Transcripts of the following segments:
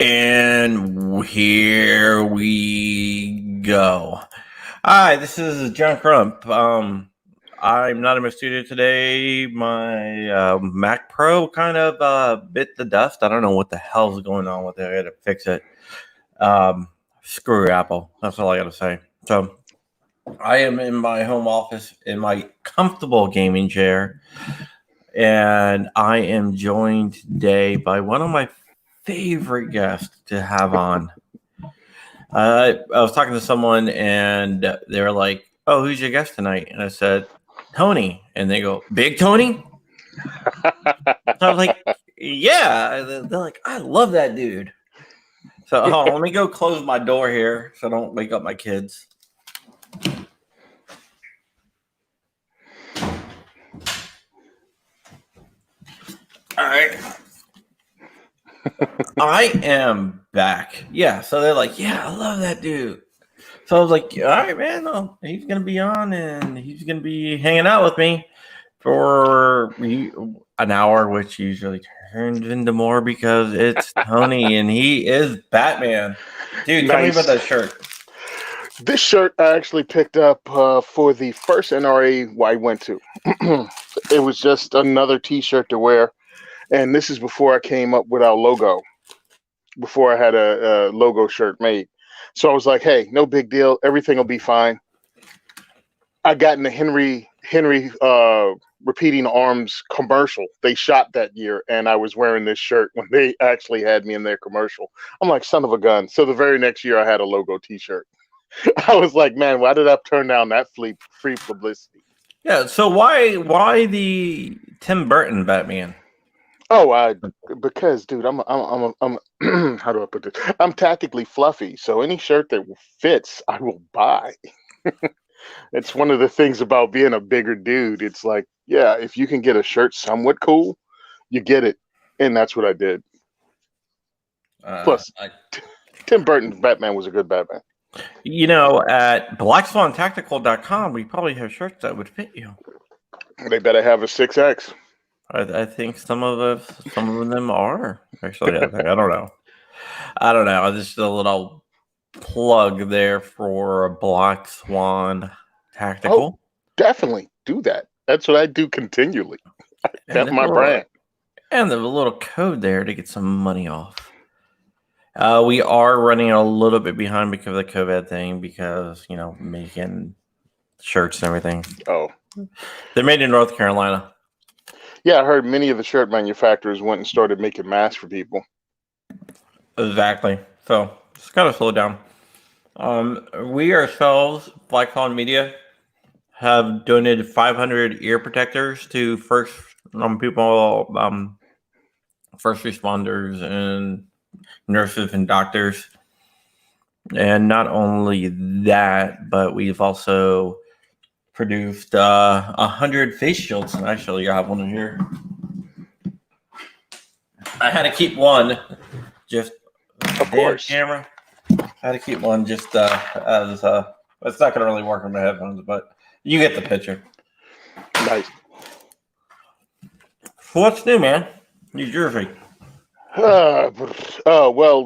And here we go. Hi, this is John Crump. I'm not in my studio today. My Mac Pro kind of bit the dust. I don't know what the hell's going on with it. I got to fix it. Screw Apple. That's all I got to say. So I am in my home office in my comfortable gaming chair, and I am joined today by one of my favorite guests to have on. I was talking to someone and they were like, "Oh, who's your guest tonight?" And I said, "Tony." And they go, "Big Tony?" So I was like, "Yeah." They're like, "I love that dude." So let me go close my door here so I don't wake up my kids. All right. I am back. Yeah. So they're like, "Yeah, I love that dude." So I was like, "All right, man. He's going to be on and he's going to be hanging out with me for an hour," which usually turns into more because it's Tony and he is Batman. Dude, tell me about that shirt. This shirt I actually picked up for the first NRA I went to. It was just another T-shirt to wear. And this is before I came up with our logo, before I had a logo shirt made. So I was like, hey, no big deal. Everything will be fine. I got in the Henry Repeating Arms commercial they shot that year, and I was wearing this shirt when they actually had me in their commercial. I'm like, son of a gun. So the very next year I had a logo T-shirt. I was like, man, why did I turn down that free publicity? Yeah, so why the Tim Burton Batman? Oh, because dude, I'm how do I put this? I'm tactically fluffy, so any shirt that fits, I will buy. It's one of the things about being a bigger dude. It's like, yeah, if you can get a shirt somewhat cool, you get it, and that's what I did. Plus, Tim Burton's Batman was a good Batman. You know, at BlackSwanTactical.com, we probably have shirts that would fit you. They better have a 6X. I think some of them are actually. I don't know. I don't know. Just a little plug there for Black Swan Tactical. Oh, definitely do that. That's what I do continually. That's my brand. And the little code there to get some money off. We are running a little bit behind because of the COVID thing, because, you know, making shirts and everything. Oh. They're made in North Carolina. Yeah, I heard many of the shirt manufacturers went and started making masks for people. Exactly. So just gotta slow down. We ourselves, Black Swan Media, have donated 500 ear protectors to first responders and nurses and doctors. And not only that, but we've also produced 100 face shields. And actually, I have one in here. I had to keep one just of course camera. I had to keep one just as it's not going to really work on my headphones, but you get the picture. Nice. So what's new, man? New Jersey. Well,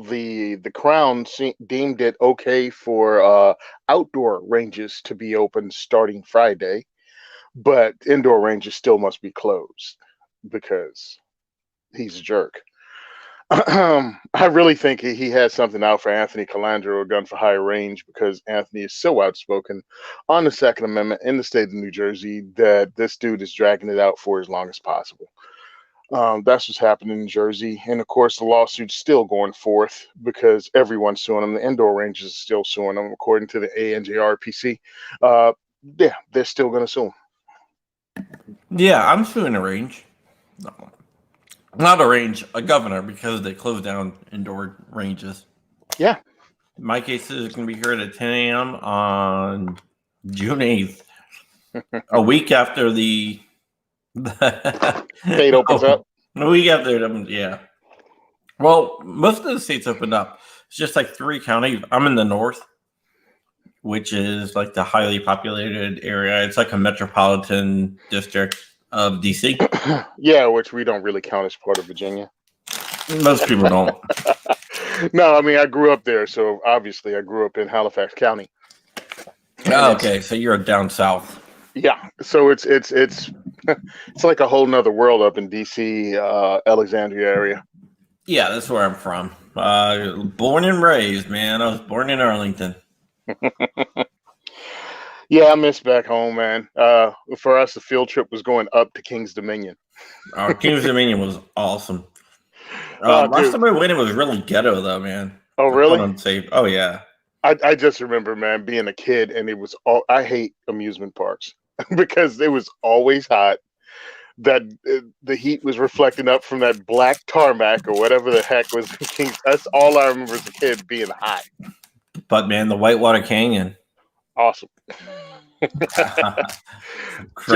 the Crown deemed it okay for outdoor ranges to be open starting Friday, but indoor ranges still must be closed because he's a jerk. I really think he has something out for Anthony Calandra, or Gun for Higher Range, because Anthony is so outspoken on the Second Amendment in the state of New Jersey that this dude is dragging it out for as long as possible. That's what's happening in Jersey. And of course, the lawsuit's still going forth because everyone's suing them. The indoor ranges are still suing them, according to the ANJRPC. Yeah, they're still going to sue them. Yeah, I'm suing a range. No. Not a range, a governor, because they closed down indoor ranges. Yeah. My case is going to be heard at 10 a.m. on June 8th, a week after the state opens up. A week after, yeah. Well, most of the states opened up. It's just like 3 counties. I'm in the north, which is like the highly populated area. It's like a metropolitan district of DC. Yeah, which we don't really count as part of Virginia. Most people don't. No, I mean I grew up there, so obviously I grew up in Halifax County, and Oh, it's okay, so you're down south. yeah. So it's it's like a whole nother world up in DC, Alexandria area. Yeah, that's where I'm from. Born and raised, man. I was born in Arlington. Yeah, I miss back home, man. For us, the field trip was going up to King's Dominion. King's Dominion was awesome. Oh, Last dude. time I went, it was really ghetto, though, man. Oh, I felt really? unsafe. Oh, yeah. I just remember, man, being a kid, and it was all. I hate amusement parks because it was always hot. That the heat was reflecting up from that black tarmac or whatever the heck was in King's. That's all I remember as a kid being hot. But, man, the Whitewater Canyon. Awesome. Great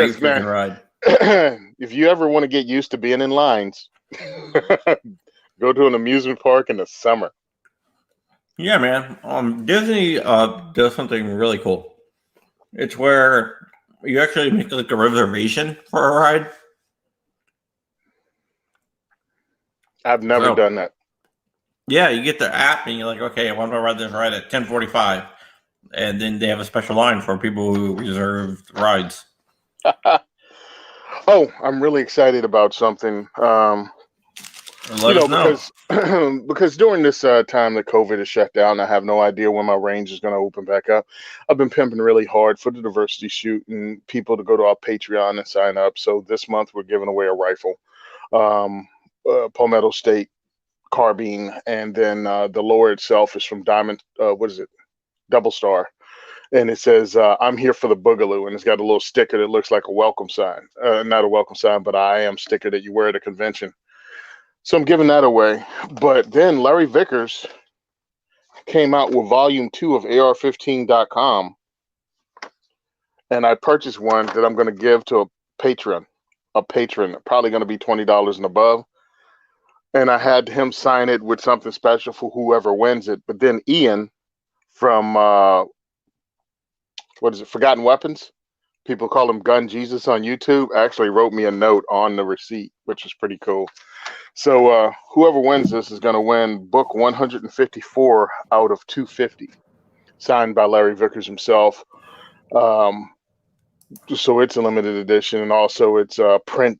Just man, freaking ride. if you ever want to get used to being in lines, go to an amusement park in the summer. Yeah, man. Disney does something really cool. It's where you actually make like a reservation for a ride. I've never So done that. yeah, you get the app and you're like, okay, I want to ride this ride at 10:45, and then they have a special line for people who reserve rides. Oh, I'm really excited about something. Let us know. Because because during this time that COVID is shut down, I have no idea when my range is going to open back up. I've been pimping really hard for the diversity shoot and people to go to our Patreon and sign up. So this month we're giving away a rifle, um, Palmetto State carbine, and then the lower itself is from Diamond. What is it? Double Star, and it says "I'm here for the Boogaloo," and it's got a little sticker that looks like a welcome sign. Not a welcome sign, but I am sticker that you wear at a convention. So I'm giving that away. But then Larry Vickers came out with volume 2 of AR15.com, and I purchased one that I'm going to give to a patron, probably going to be $20 and above. And I had him sign it with something special for whoever wins it. But then Ian from what is it, Forgotten Weapons? People call him Gun Jesus on YouTube. Actually wrote me a note on the receipt, which is pretty cool. So whoever wins this is going to win book 154 out of 250, signed by Larry Vickers himself. So it's a limited edition, and also it's a print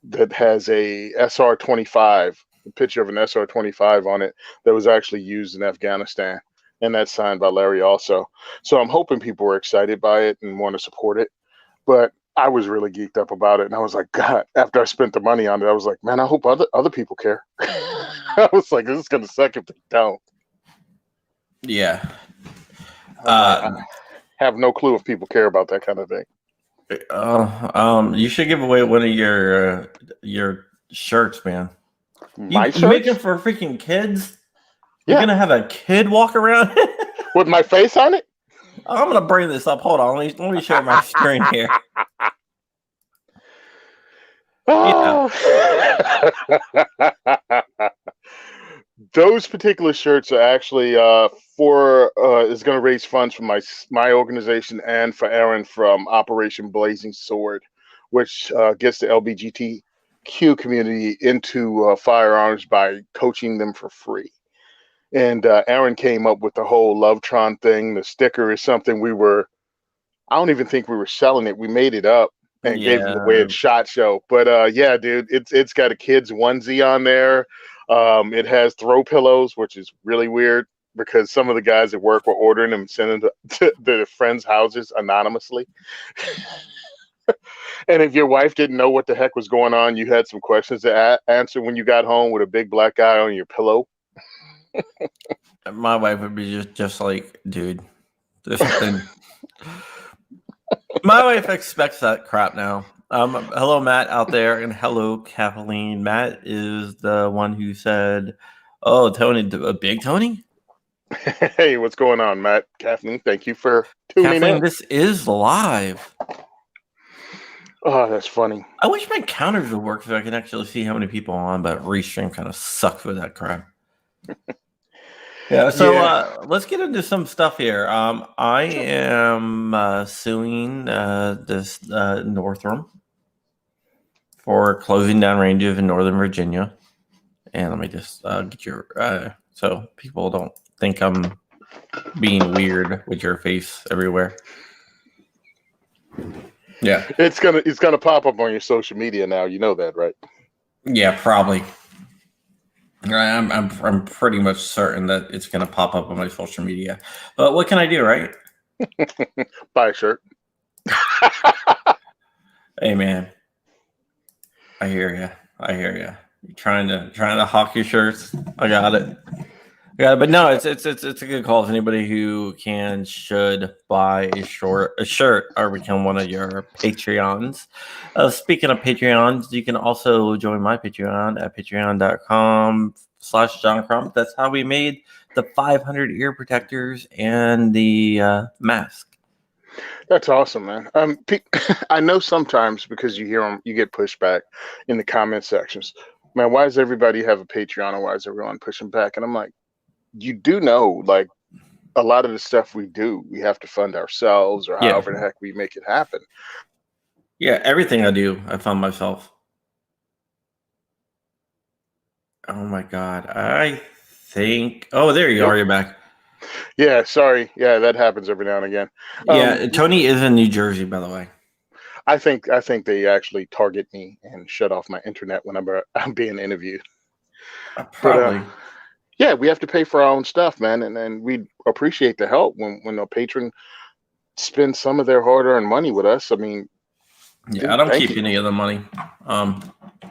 that has a SR-25, a picture of an SR-25 on it that was actually used in Afghanistan, and that's signed by Larry also. So I'm hoping people are excited by it and want to support it. But I was really geeked up about it, and I was like, God, after I spent the money on it, I was like, man, I hope other people care. I was like, this is gonna suck if they don't. Yeah. I have no clue if people care about that kind of thing. You should give away one of your shirts, man. My You make it shirts? for freaking kids? You're Yeah. gonna have a kid walk around? With my face on it? I'm gonna bring this up. Hold on, let me share my screen here. Yeah, Oh. Those particular shirts are actually for is going to raise funds for my organization and for Aaron from Operation Blazing Sword, which gets the LBGTQ community into firearms by coaching them for free. And Aaron came up with the whole Lovetron thing. The sticker is something I don't even think we were selling it. We made it up and gave them away yeah, at SHOT Show. But yeah, dude, it's got a kid's onesie on there. It has throw pillows, which is really weird because some of the guys at work were ordering them and sending them to their friends' houses anonymously. And if your wife didn't know what the heck was going on, you had some questions to answer when you got home with a big black guy on your pillow. my wife would be just like, dude, there's something. My wife expects that crap now. Hello, Matt out there, and hello, Kathleen. Matt is the one who said, "Oh, Tony, Big Tony." Hey, what's going on, Matt? Kathleen, thank you for tuning Kathleen, in. this is live. Oh, that's funny. I wish my counters would work so I can actually see how many people are on, but Restream kind of sucks with that crap. Yeah, so Yeah. let's get into some stuff here. I am suing this Northrum for closing down ranges in Northern Virginia. And let me just get your so people don't think I'm being weird with your face everywhere. Yeah, It's gonna pop up on your social media now. You know that, right? yeah, probably. I'm pretty much certain that it's gonna pop up on my social media. But what can I do, right? Buy a shirt. Hey, man, I hear you. I hear you. You're trying to hawk your shirts. I got it. Yeah, but no, it's a good call. If anybody who can should buy a shirt or become one of your Patreons. Speaking of Patreons, you can also join my Patreon at patreon.com/John Crump. That's how we made the 500 ear protectors and the mask. That's awesome, man. I know sometimes because you hear them, you get pushback in the comment sections. Man, why does everybody have a Patreon, and why is everyone pushing back? And I'm like, you do know, like a lot of the stuff we do, we have to fund ourselves, or Yeah. however the heck we make it happen. Yeah, everything I do, I found myself. Oh my god, I think. Oh, there you are. You're back. Yeah, sorry. Yeah, that happens every now and again. Yeah, Tony is in New Jersey, by the way. I think they actually target me and shut off my internet whenever I'm being interviewed. Probably. But yeah, we have to pay for our own stuff, man, and we appreciate the help when a patron spends some of their hard-earned money with us. I mean, Yeah, dude, I don't thank keep you. any of the money.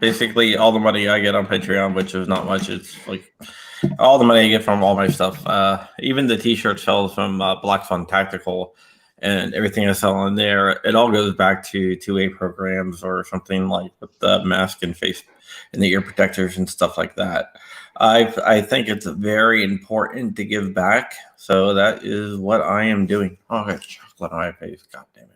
Basically, all the money I get on Patreon, which is not much, it's like all the money I get from all my stuff. Even the T-shirt sells from Black Fun Tactical, and everything I sell on there, it all goes back to 2A programs or something like with the mask and face and the ear protectors and stuff like that. I think it's very important to give back, so that is what I am doing. Oh, I got chocolate on my face. God damn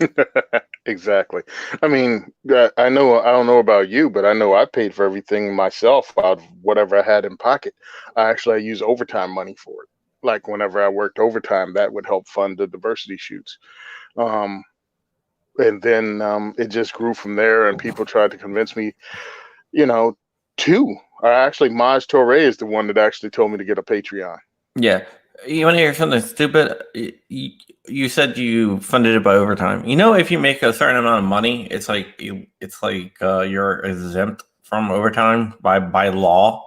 it. Exactly. I mean, I know I don't know about you, but I know I paid for everything myself out of whatever I had in pocket. I use overtime money for it. Like whenever I worked overtime, that would help fund the diversity shoots. Um, and then it just grew from there, and people tried to convince me, you know, to. Actually, Maj Torre is the one that actually told me to get a Patreon. Yeah. You want to hear something stupid? You said you funded it by overtime. You know, if you make a certain amount of money, it's like you're exempt from overtime by law.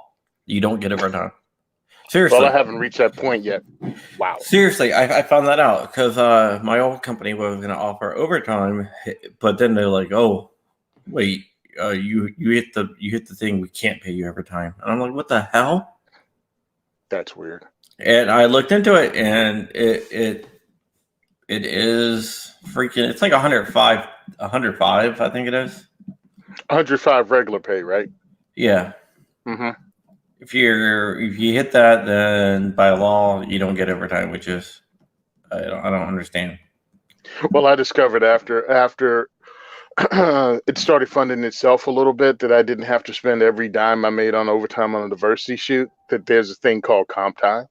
You don't get overtime. Well, I Seriously. haven't reached that point yet. Wow. Seriously, I found that out because my old company was going to offer overtime, but then they're like, "Oh, wait, you hit the thing. We can't pay you overtime." And I'm like, "What the hell?" That's weird. And I looked into it, and it is freaking. It's like 105, 105. I think it is. 105 regular pay, right? Yeah. Mm-hmm. If you hit that, then by law you don't get overtime, which is I don't understand. Well, I discovered after it started funding itself a little bit that I didn't have to spend every dime I made on overtime on a diversity shoot. That there's a thing called comp time,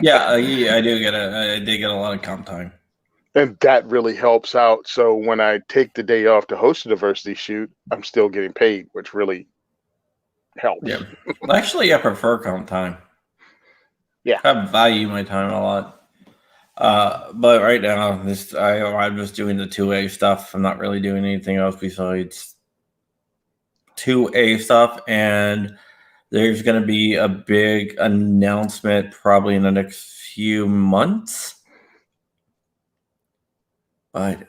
Yeah, I did get a lot of comp time. and that really helps out. So when I take the day off to host a diversity shoot, I'm still getting paid, which really helps. Yeah, actually, I prefer comp time. Yeah. I value my time a lot. But right now, I'm just doing the 2A stuff. I'm not really doing anything else besides 2A stuff, and there's going to be a big announcement probably in the next few months. But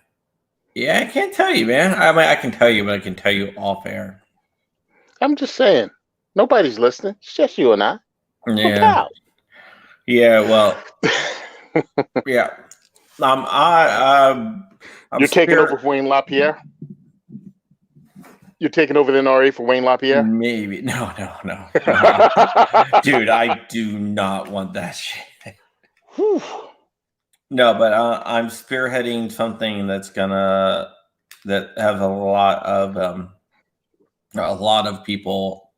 yeah, I can't tell you, man. I mean, I can tell you, but I can tell you off air. I'm just saying, nobody's listening. It's just you and I. We're Yeah, pals. yeah. Well, yeah. I'm You're taking over spirit. for Wayne LaPierre. You're taking over the NRA for Wayne LaPierre. Maybe no. Dude, I do not want that shit. Whew. No, but I'm spearheading something that has a lot of people,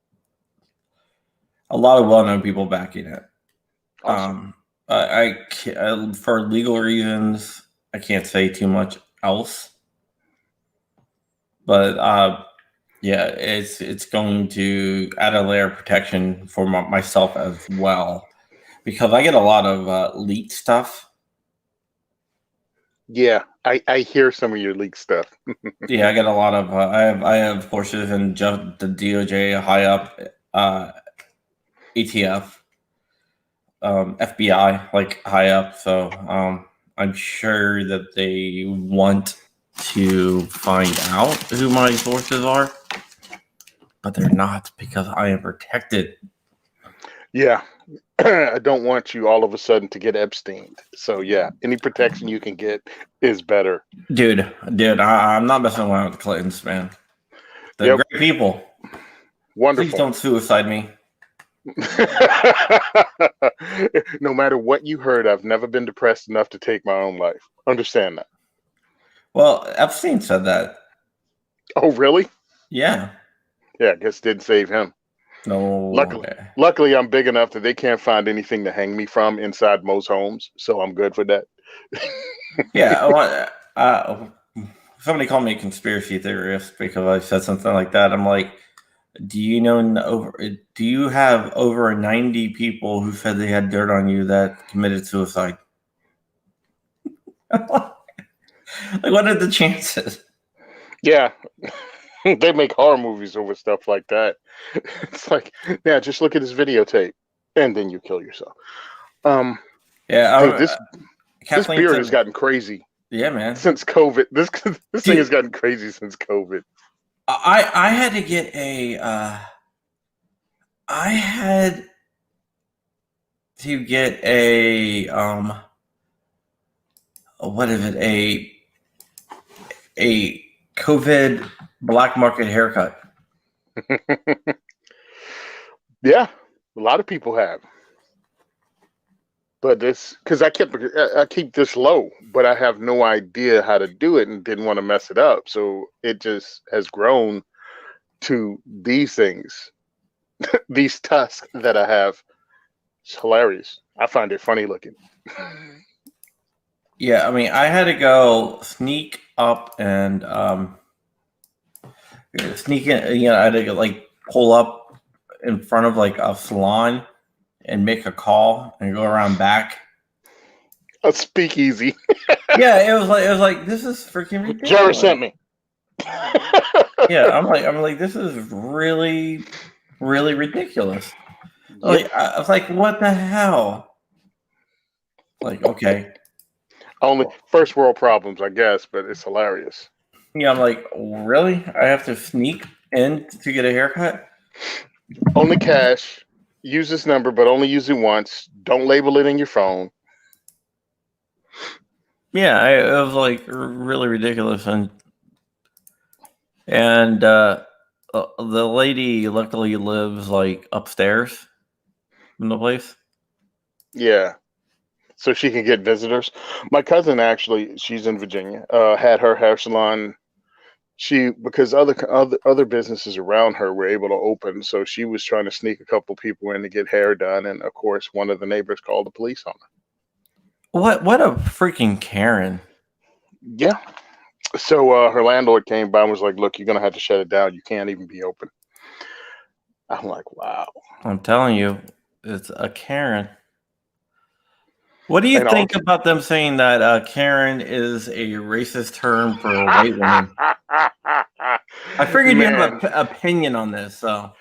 a lot of well-known people backing it. Awesome. For legal reasons, I can't say too much else. But Yeah, it's going to add a layer of protection for myself as well because I get a lot of leaked stuff. Yeah, I hear some of your leak stuff. Yeah, I get a lot of. I have courses in just the DOJ high up, ATF, FBI, like high up. So I'm sure that they want to find out who my sources are, but they're not because I am protected. Yeah, I don't want you all of a sudden to get Epsteined. So yeah, any protection you can get is better. Dude, I'm not messing around with the Clintons, man. They're Yep, great people. Please wonderful. don't suicide me. No matter what you heard, I've never been depressed enough to take my own life. Understand that. Well, Epstein said that. Oh, really? Yeah. Yeah, I guess didn't save him. No. Luckily, luckily, I'm big enough that they can't find anything to hang me from inside most homes, so I'm good for that. Yeah. Somebody called me a conspiracy theorist because I said something like that. I'm like, do you know do you have over 90 people who said they had dirt on you that committed suicide? Like, what are the chances? Yeah, they make horror movies over stuff like that. It's like, yeah, just look at this videotape, and then you kill yourself. Um, Yeah, hey, this Kathleen beard has said, gotten crazy yeah, man. since COVID. This thing has Dude, gotten crazy since COVID. I had to get I had to get a what is it, a COVID black market haircut. Yeah, a lot of people have, but this because I keep this low, but I have no idea how to do it and didn't want to mess it up, so it just has grown to these things, these tusks that I have. It's hilarious. I find it funny looking. Yeah, I mean, I had to go sneak up and sneak in. You know, I had to like pull up in front of like a salon and make a call and go around back. A speakeasy. Yeah, it was like this is freaking Jared ridiculous. sent me. Yeah, I'm like this is really really ridiculous. Yep. Like I was like, what the hell? Like, okay. Only first world problems, I guess, but it's hilarious. Yeah, I'm like, really? I have to sneak in to get a haircut? Only cash. Use this number, but only use it once. Don't label it in your phone. Yeah, it was like really ridiculous, and the lady luckily lives like upstairs in the place. Yeah. So she can get visitors. My cousin actually, she's in Virginia, had her hair salon. She because other businesses around her were able to open, so she was trying to sneak a couple people in to get hair done, and of course, one of the neighbors called the police on her. What a freaking Karen! Yeah. So her landlord came by and was like, "Look, you're gonna have to shut it down. You can't even be open." I'm like, "Wow." I'm telling you, it's a Karen. What do you And all. think about them saying that Karen is a racist term for a white woman? I figured you have Man, an opinion on this, so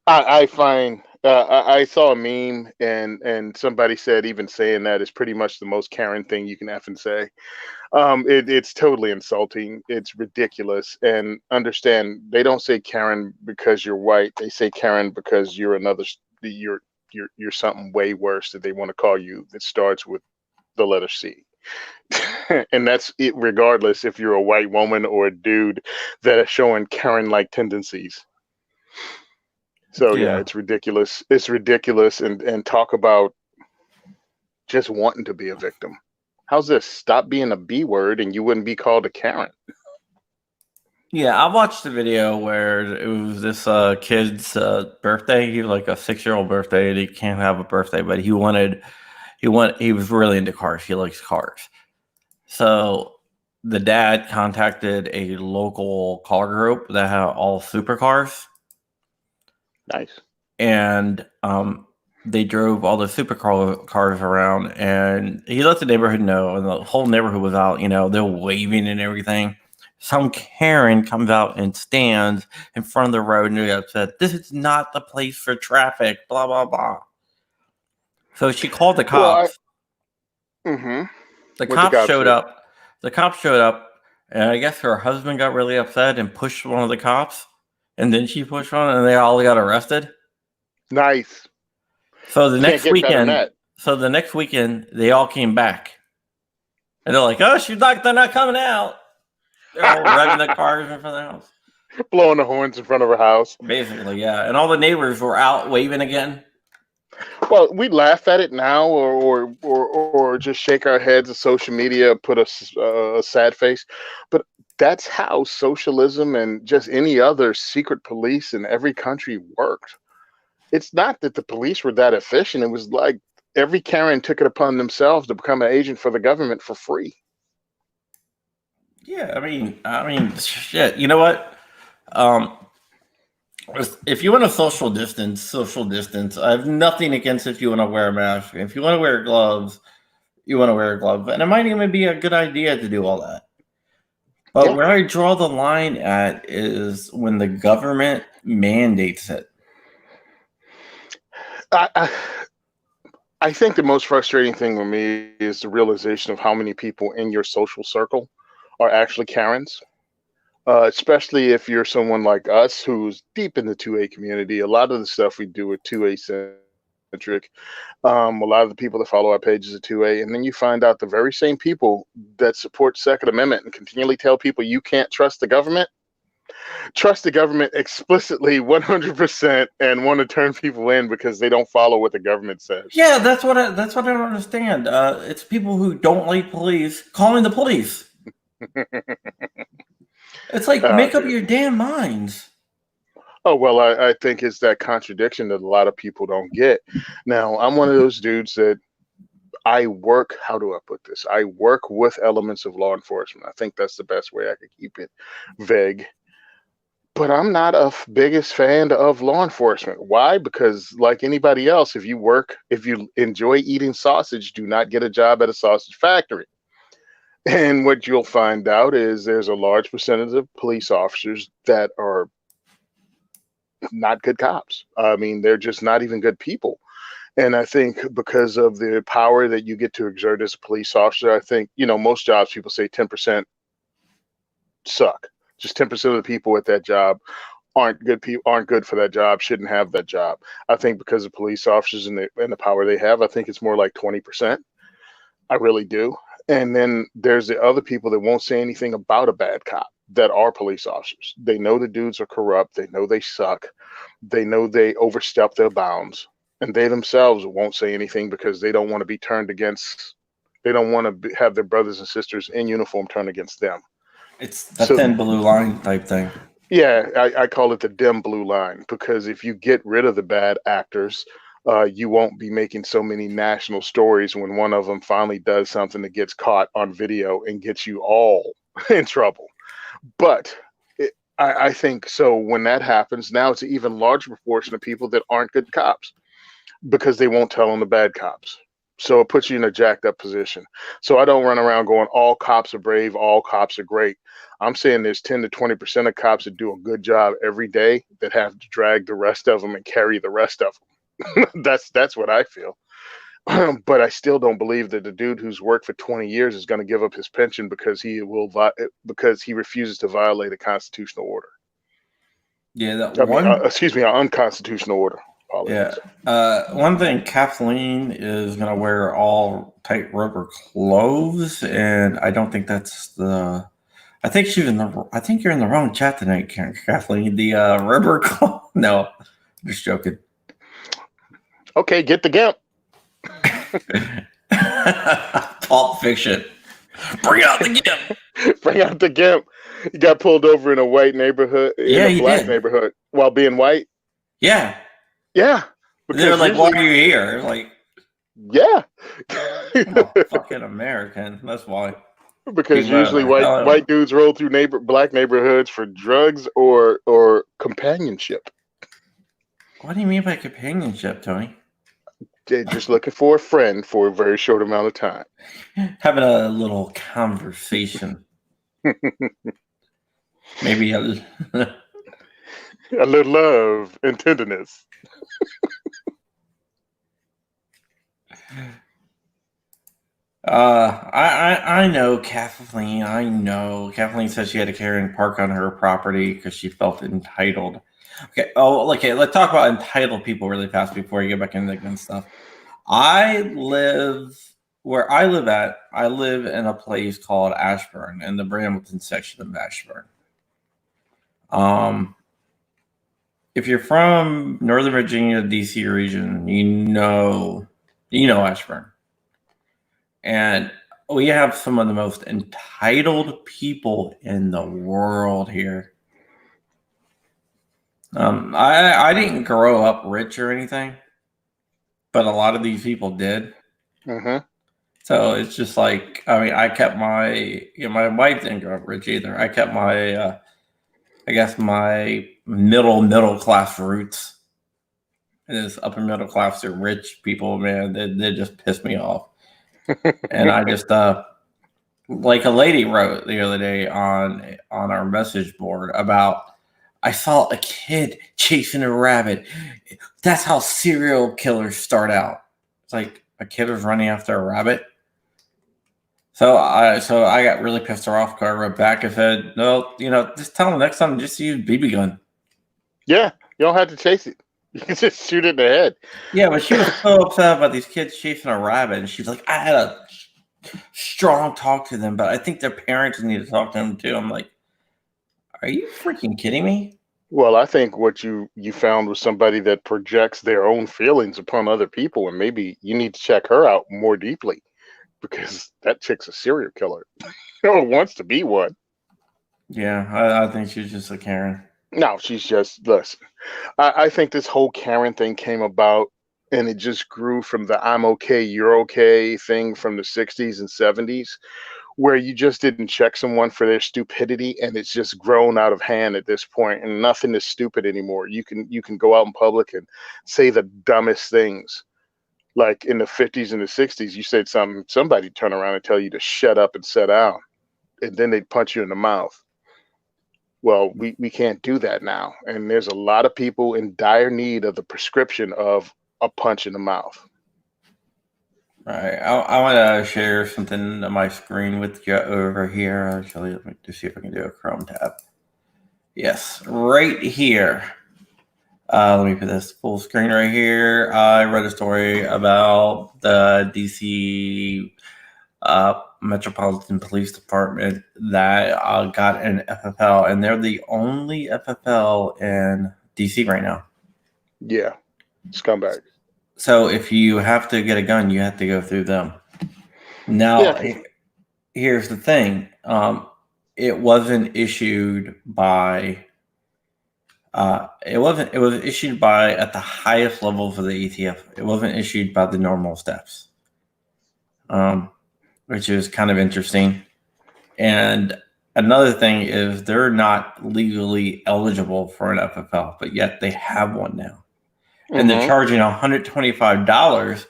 I find I saw a meme and somebody said even saying that is pretty much the most Karen thing you can effing say. It's totally insulting. It's ridiculous. And understand they don't say Karen because you're white. They say Karen because you're you're something way worse that they want to call you that starts with the letter C. And that's it regardless if you're a white woman or a dude that are showing Karen like tendencies. So yeah, yeah. it's ridiculous. It's ridiculous and talk about just wanting to be a victim. How's this? Stop being a B word and you wouldn't be called a Karen. Yeah, I watched the video where it was this kid's birthday. He was like a 6-year-old birthday, and he can't have a birthday, but he was really into cars. He likes cars. So the dad contacted a local car group that had all supercars, Nice. and they drove all the cars around, and he let the neighborhood know, and the whole neighborhood was out. They're waving and everything. Some Karen comes out and stands in front of the road and they're upset. This is not the place for traffic. Blah blah blah. So she called the Well, cops. mm-hmm. The What the cops cops showed do? up. The cops showed up, and I guess her husband got really upset and pushed one of the cops, and then she pushed one, and they all got arrested. Nice. So the Can't next get better than weekend, that. they all came back, and they're like, "Oh, they're not coming out." They're all revving the cars in front of the house. Blowing the horns in front of her house. Basically, yeah. And all the neighbors were out waving again. Well, we laugh at it now, or just shake our heads at social media, put a sad face. But that's how socialism and just any other secret police in every country worked. It's not that the police were that efficient. It was like every Karen took it upon themselves to become an agent for the government for free. Yeah, shit. You know what? Um, if you want to social distance. I have nothing against if you want to wear a mask. If you want to wear gloves, you want to wear a glove, and it might even be a good idea to do all that. But Yeah. where I draw the line at is when the government mandates it. I, I I think the most frustrating thing with me is the realization of how many people in your social circle are actually Karens. Especially if you're someone like us who's deep in the 2A community. A lot of the stuff we do are 2A centric. A lot of the people that follow our pages are 2A. And then you find out the very same people that support Second Amendment and continually tell people you can't trust the government explicitly 100% and want to turn people in because they don't follow what the government says. Yeah, that's what I don't understand. It's people who don't like police calling the police. It's like, make up Dude. your damn minds. Oh, well, I think it's that contradiction that a lot of people don't get. Now, I'm one of those dudes that how do I put this? I work with elements of law enforcement. I think that's the best way I could keep it vague. But I'm not a biggest fan of law enforcement. Why? Because like anybody else, if you enjoy eating sausage, do not get a job at a sausage factory. And what you'll find out is there's a large percentage of police officers that are not good cops. I mean, they're just not even good people. And I think because of the power that you get to exert as a police officer, I think, most jobs people say 10% suck. Just 10% of the people at that job aren't good for that job, shouldn't have that job. I think because of police officers and the power they have, I think it's more like 20%. I really do. And then there's the other people that won't say anything about a bad cop that are police officers. They know the dudes are corrupt. They know they suck. They know they overstep their bounds. And they themselves won't say anything because they don't want to be turned against. They don't want to have their brothers and sisters in uniform turned against them. It's the thin blue line type thing. Yeah, I call it the dim blue line because if you get rid of the bad actors, you won't be making so many national stories when one of them finally does something that gets caught on video and gets you all in trouble. But I think so when that happens, now it's an even larger proportion of people that aren't good cops because they won't tell on the bad cops. So it puts you in a jacked up position. So I don't run around going, all cops are brave, all cops are great. I'm saying there's 10 to 20% of cops that do a good job every day that have to drag the rest of them and carry the rest of them. That's what I feel. But I still don't believe that the dude who's worked for 20 years is going to give up his pension because he refuses to violate a constitutional order. Yeah, an unconstitutional order. Apologies. Yeah. One thing, Kathleen is going to wear all tight rubber clothes, and I don't think that's the. I think you're in the wrong chat tonight, Kathleen. The rubber clothes. No, I'm just joking. Okay, get the GIMP. Pulp Fiction. Bring out the GIMP. Bring out the GIMP. He got pulled over in a white neighborhood, black neighborhood, while being white. Yeah. Yeah. They're like, why are you here? Like, yeah. I'm a fucking American. That's why. Because People usually are white dudes roll through black neighborhoods for drugs or companionship. What do you mean by companionship, Tony? They're just looking for a friend for a very short amount of time. Having a little conversation. Maybe A little love and tenderness. I know Kathleen. I know Kathleen said she had a Karen park on her property because she felt entitled. Okay. Oh, okay. Let's talk about entitled people really fast before you get back into the gun stuff. I live where I live at. I live in a place called Ashburn, in the Brambleton section of Ashburn. If you're from Northern Virginia, DC region, you know Ashburn. And we have some of the most entitled people in the world here. I didn't grow up rich or anything, but a lot of these people did. Mm-hmm. So it's just like, I mean, I kept my wife didn't grow up rich either. I kept I guess my middle class roots. And this upper middle class or rich people, man, they just piss me off. And I just like a lady wrote the other day on our message board about, I saw a kid chasing a rabbit. That's how serial killers start out. It's like a kid was running after a rabbit. So I got really pissed her off because I wrote back and said, no, just tell them next time just use BB gun. Yeah, you don't have to chase it. You can just shoot it in the head. Yeah, but she was so upset about these kids chasing a rabbit, and she's like, I had a strong talk to them, but I think their parents need to talk to them too. I'm like, are you freaking kidding me? Well, I think what you found was somebody that projects their own feelings upon other people, and maybe you need to check her out more deeply because that chick's a serial killer or wants to be one. Yeah, I think she's just a Karen. No, she's just listen. I think this whole Karen thing came about and it just grew from the I'm okay, you're okay thing from the 60s and 70s, where you just didn't check someone for their stupidity, and it's just grown out of hand at this point, and nothing is stupid anymore. You can go out in public and say the dumbest things. Like in the 50s and the 60s, you said something, somebody turn around and tell you to shut up and sit down, and then they'd punch you in the mouth. Well, we can't do that now. And there's a lot of people in dire need of the prescription of a punch in the mouth. Right. I want to share something on my screen with you over here. Actually, let me just see if I can do a Chrome tab. Yes, right here. Let me put this full screen right here. I read a story about the DC Metropolitan Police Department that got an FFL, and they're the only FFL in DC right now. Yeah, scumbag. So if you have to get a gun, you have to go through them. Now, yeah. Here's the thing: it wasn't issued by. It was issued by at the highest levels of the ATF. It wasn't issued by the normal steps, which is kind of interesting. And another thing is they're not legally eligible for an FFL, but yet they have one now. And they're charging $125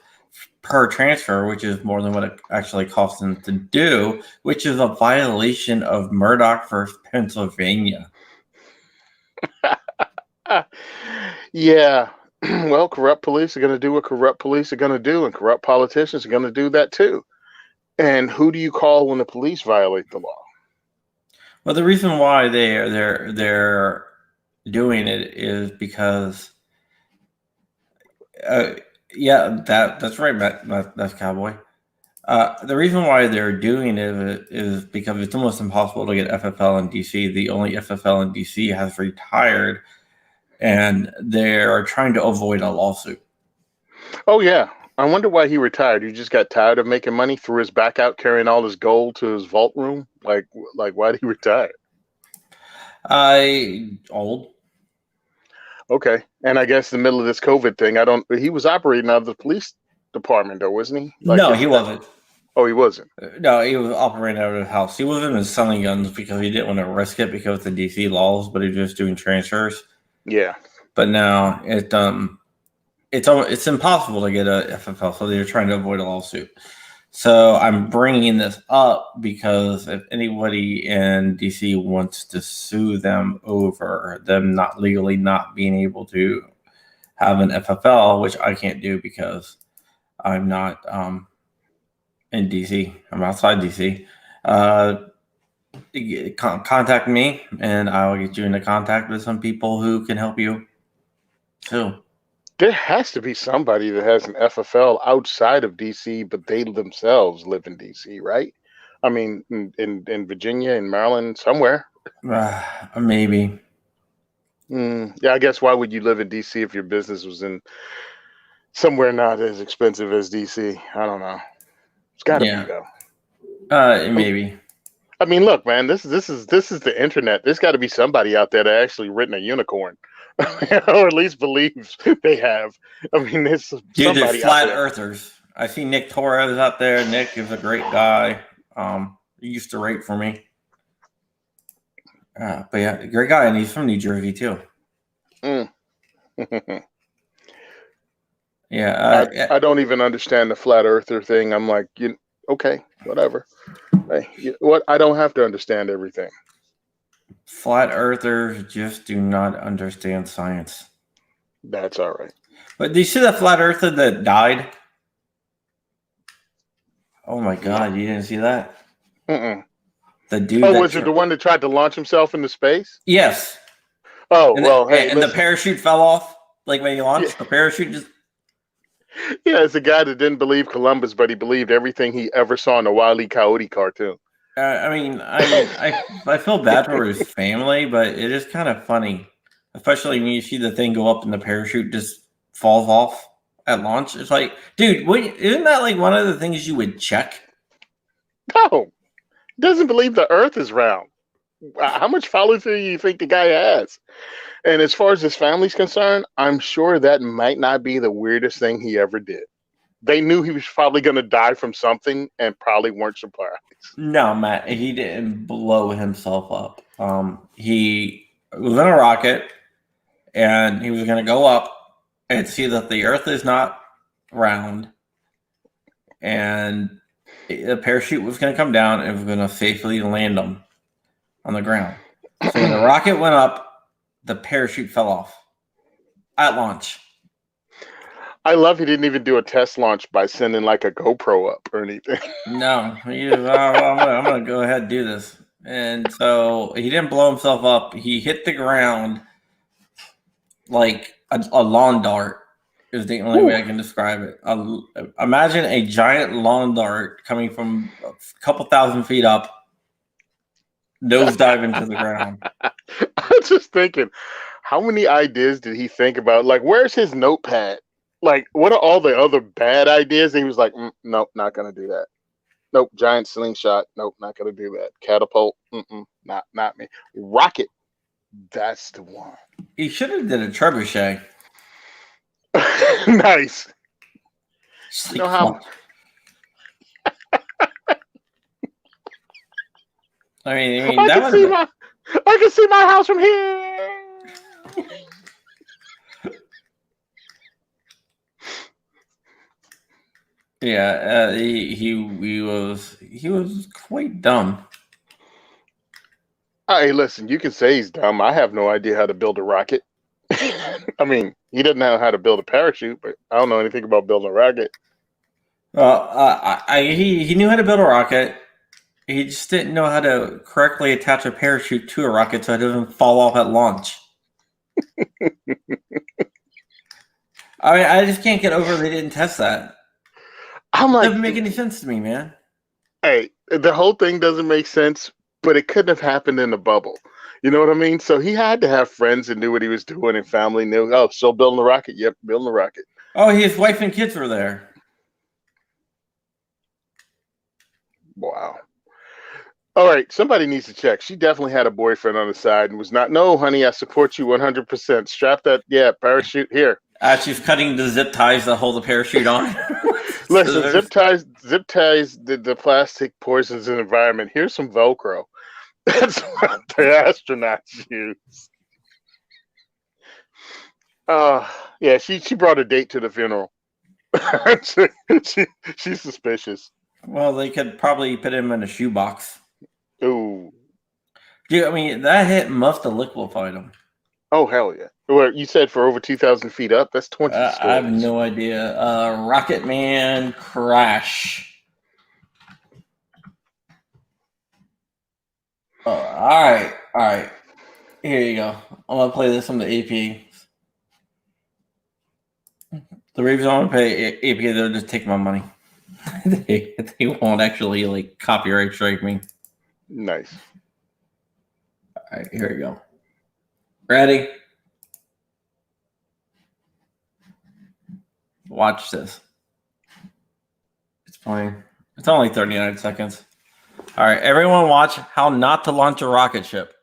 per transfer, which is more than what it actually costs them to do, which is a violation of Murdoch versus Pennsylvania. Yeah. Well, corrupt police are going to do what corrupt police are going to do, and corrupt politicians are going to do that too. And who do you call when the police violate the law? Well, the reason why they're doing it is because, yeah, that's right, Matt, that's Cowboy. The reason why they're doing it is because it's almost impossible to get FFL in DC. The only FFL in DC has retired, and they are trying to avoid a lawsuit. Oh yeah, I wonder why he retired. He just got tired of making money, threw his back out, carrying all his gold to his vault room. Like why did he retire? Old. Okay, and I guess in the middle of this COVID thing, he was operating out of the police department, though, wasn't he? No, he wasn't. Oh, he wasn't. No, he was operating out of his house. He wasn't even selling guns because he didn't want to risk it because of the DC laws, but he was just doing transfers. Yeah. But now it's impossible to get a FFL, so they're trying to avoid a lawsuit. So I'm bringing this up because if anybody in DC wants to sue them over them not legally not being able to have an FFL, which I can't do because I'm not in DC. I'm outside DC. Contact me, and I will get you into contact with some people who can help you too. There has to be somebody that has an FFL outside of DC, but they themselves live in DC, right? I mean, in Virginia, in Maryland, somewhere. Maybe. Yeah, I guess why would you live in DC if your business was in somewhere not as expensive as DC? I don't know. It's got to be though. Maybe. I mean, look, man, this is the internet. There's got to be somebody out there that actually written a unicorn, or at least believes they have. I mean, there's somebody flat out there. earthers. I see Nick Torres out there. Nick is a great guy. He used to write for me. But yeah, great guy, and he's from New Jersey too. Yeah, I don't even understand the flat earther thing. I'm like, okay, whatever. Hey, what? I don't have to understand everything. Flat earthers just do not understand science. That's all right. But do you see the flat earther that died? Oh my God, you didn't see that? Mm-mm. The dude. Oh, was it the one that tried to launch himself into space? Yes. Oh, and well, hey, and the parachute fell off. Like when he launched, the parachute just. Yeah, it's a guy that didn't believe Columbus, but he believed everything he ever saw in the Wile E. Coyote cartoon. I feel bad for his family, but it is kind of funny, especially when you see the thing go up and the parachute just falls off at launch. It's like, dude, isn't that like one of the things you would check? No, he doesn't believe the Earth is round. How much follow through do you think the guy has? And as far as his family's concerned, I'm sure that might not be the weirdest thing he ever did. They knew he was probably going to die from something and probably weren't surprised. No, Matt, he didn't blow himself up. He was in a rocket and he was going to go up and see that the Earth is not round, and the parachute was going to come down and was going to safely land him on the ground. So when the rocket went up, the parachute fell off at launch. I love he didn't even do a test launch by sending like a GoPro up or anything. No, I'm going to go ahead and do this. And so he didn't blow himself up. He hit the ground like a lawn dart is the only way I can describe it. Imagine a giant lawn dart coming from a couple thousand feet up, nosedive into the ground. I was just thinking, how many ideas did he think about? Like, where's his notepad? Like, what are all the other bad ideas? And he was like, nope, not going to do that. Nope, giant slingshot. Nope, not going to do that. Catapult. Not me. Rocket. That's the one. He should have did a trebuchet. Nice. You know how... I mean, I can see my house from here. Yeah, he was quite dumb. Hey, listen, you can say he's dumb. I have no idea how to build a rocket. I mean, he doesn't know how to build a parachute, but I don't know anything about building a rocket. He knew how to build a rocket. He just didn't know how to correctly attach a parachute to a rocket so it doesn't fall off at launch. I mean, I just can't get over they didn't test that. I'm like, it doesn't make any sense to me, man. Hey, the whole thing doesn't make sense, but it couldn't have happened in a bubble. You know what I mean? So he had to have friends that knew what he was doing and family knew. Oh, still building a rocket? Yep, building a rocket. Oh, his wife and kids were there. Wow. All right, somebody needs to check. She definitely had a boyfriend on the side and was not, no, honey, I support you 100%. Strap that, parachute here. She's cutting the zip ties that hold the parachute on. Listen, zip ties the plastic poisons the environment. Here's some Velcro. That's what the astronauts use. Uh yeah, she brought a date to the funeral. she, she she's suspicious. Well, they could probably put him in a shoebox. Ooh. Dude, I mean, that hit must have liquefied him. Oh hell yeah. Well, you said for over 2,000 feet up, that's 20 I have stories. no idea. Rocket Man crash. Oh, all right. Here you go. I'm gonna play this on the AP. The reason I want to pay AP, they'll just take my money. they won't actually like copyright strike me. Nice. All right, here we go. Ready? Watch this. It's playing. It's only 39 seconds. All right, everyone watch how not to launch a rocket ship.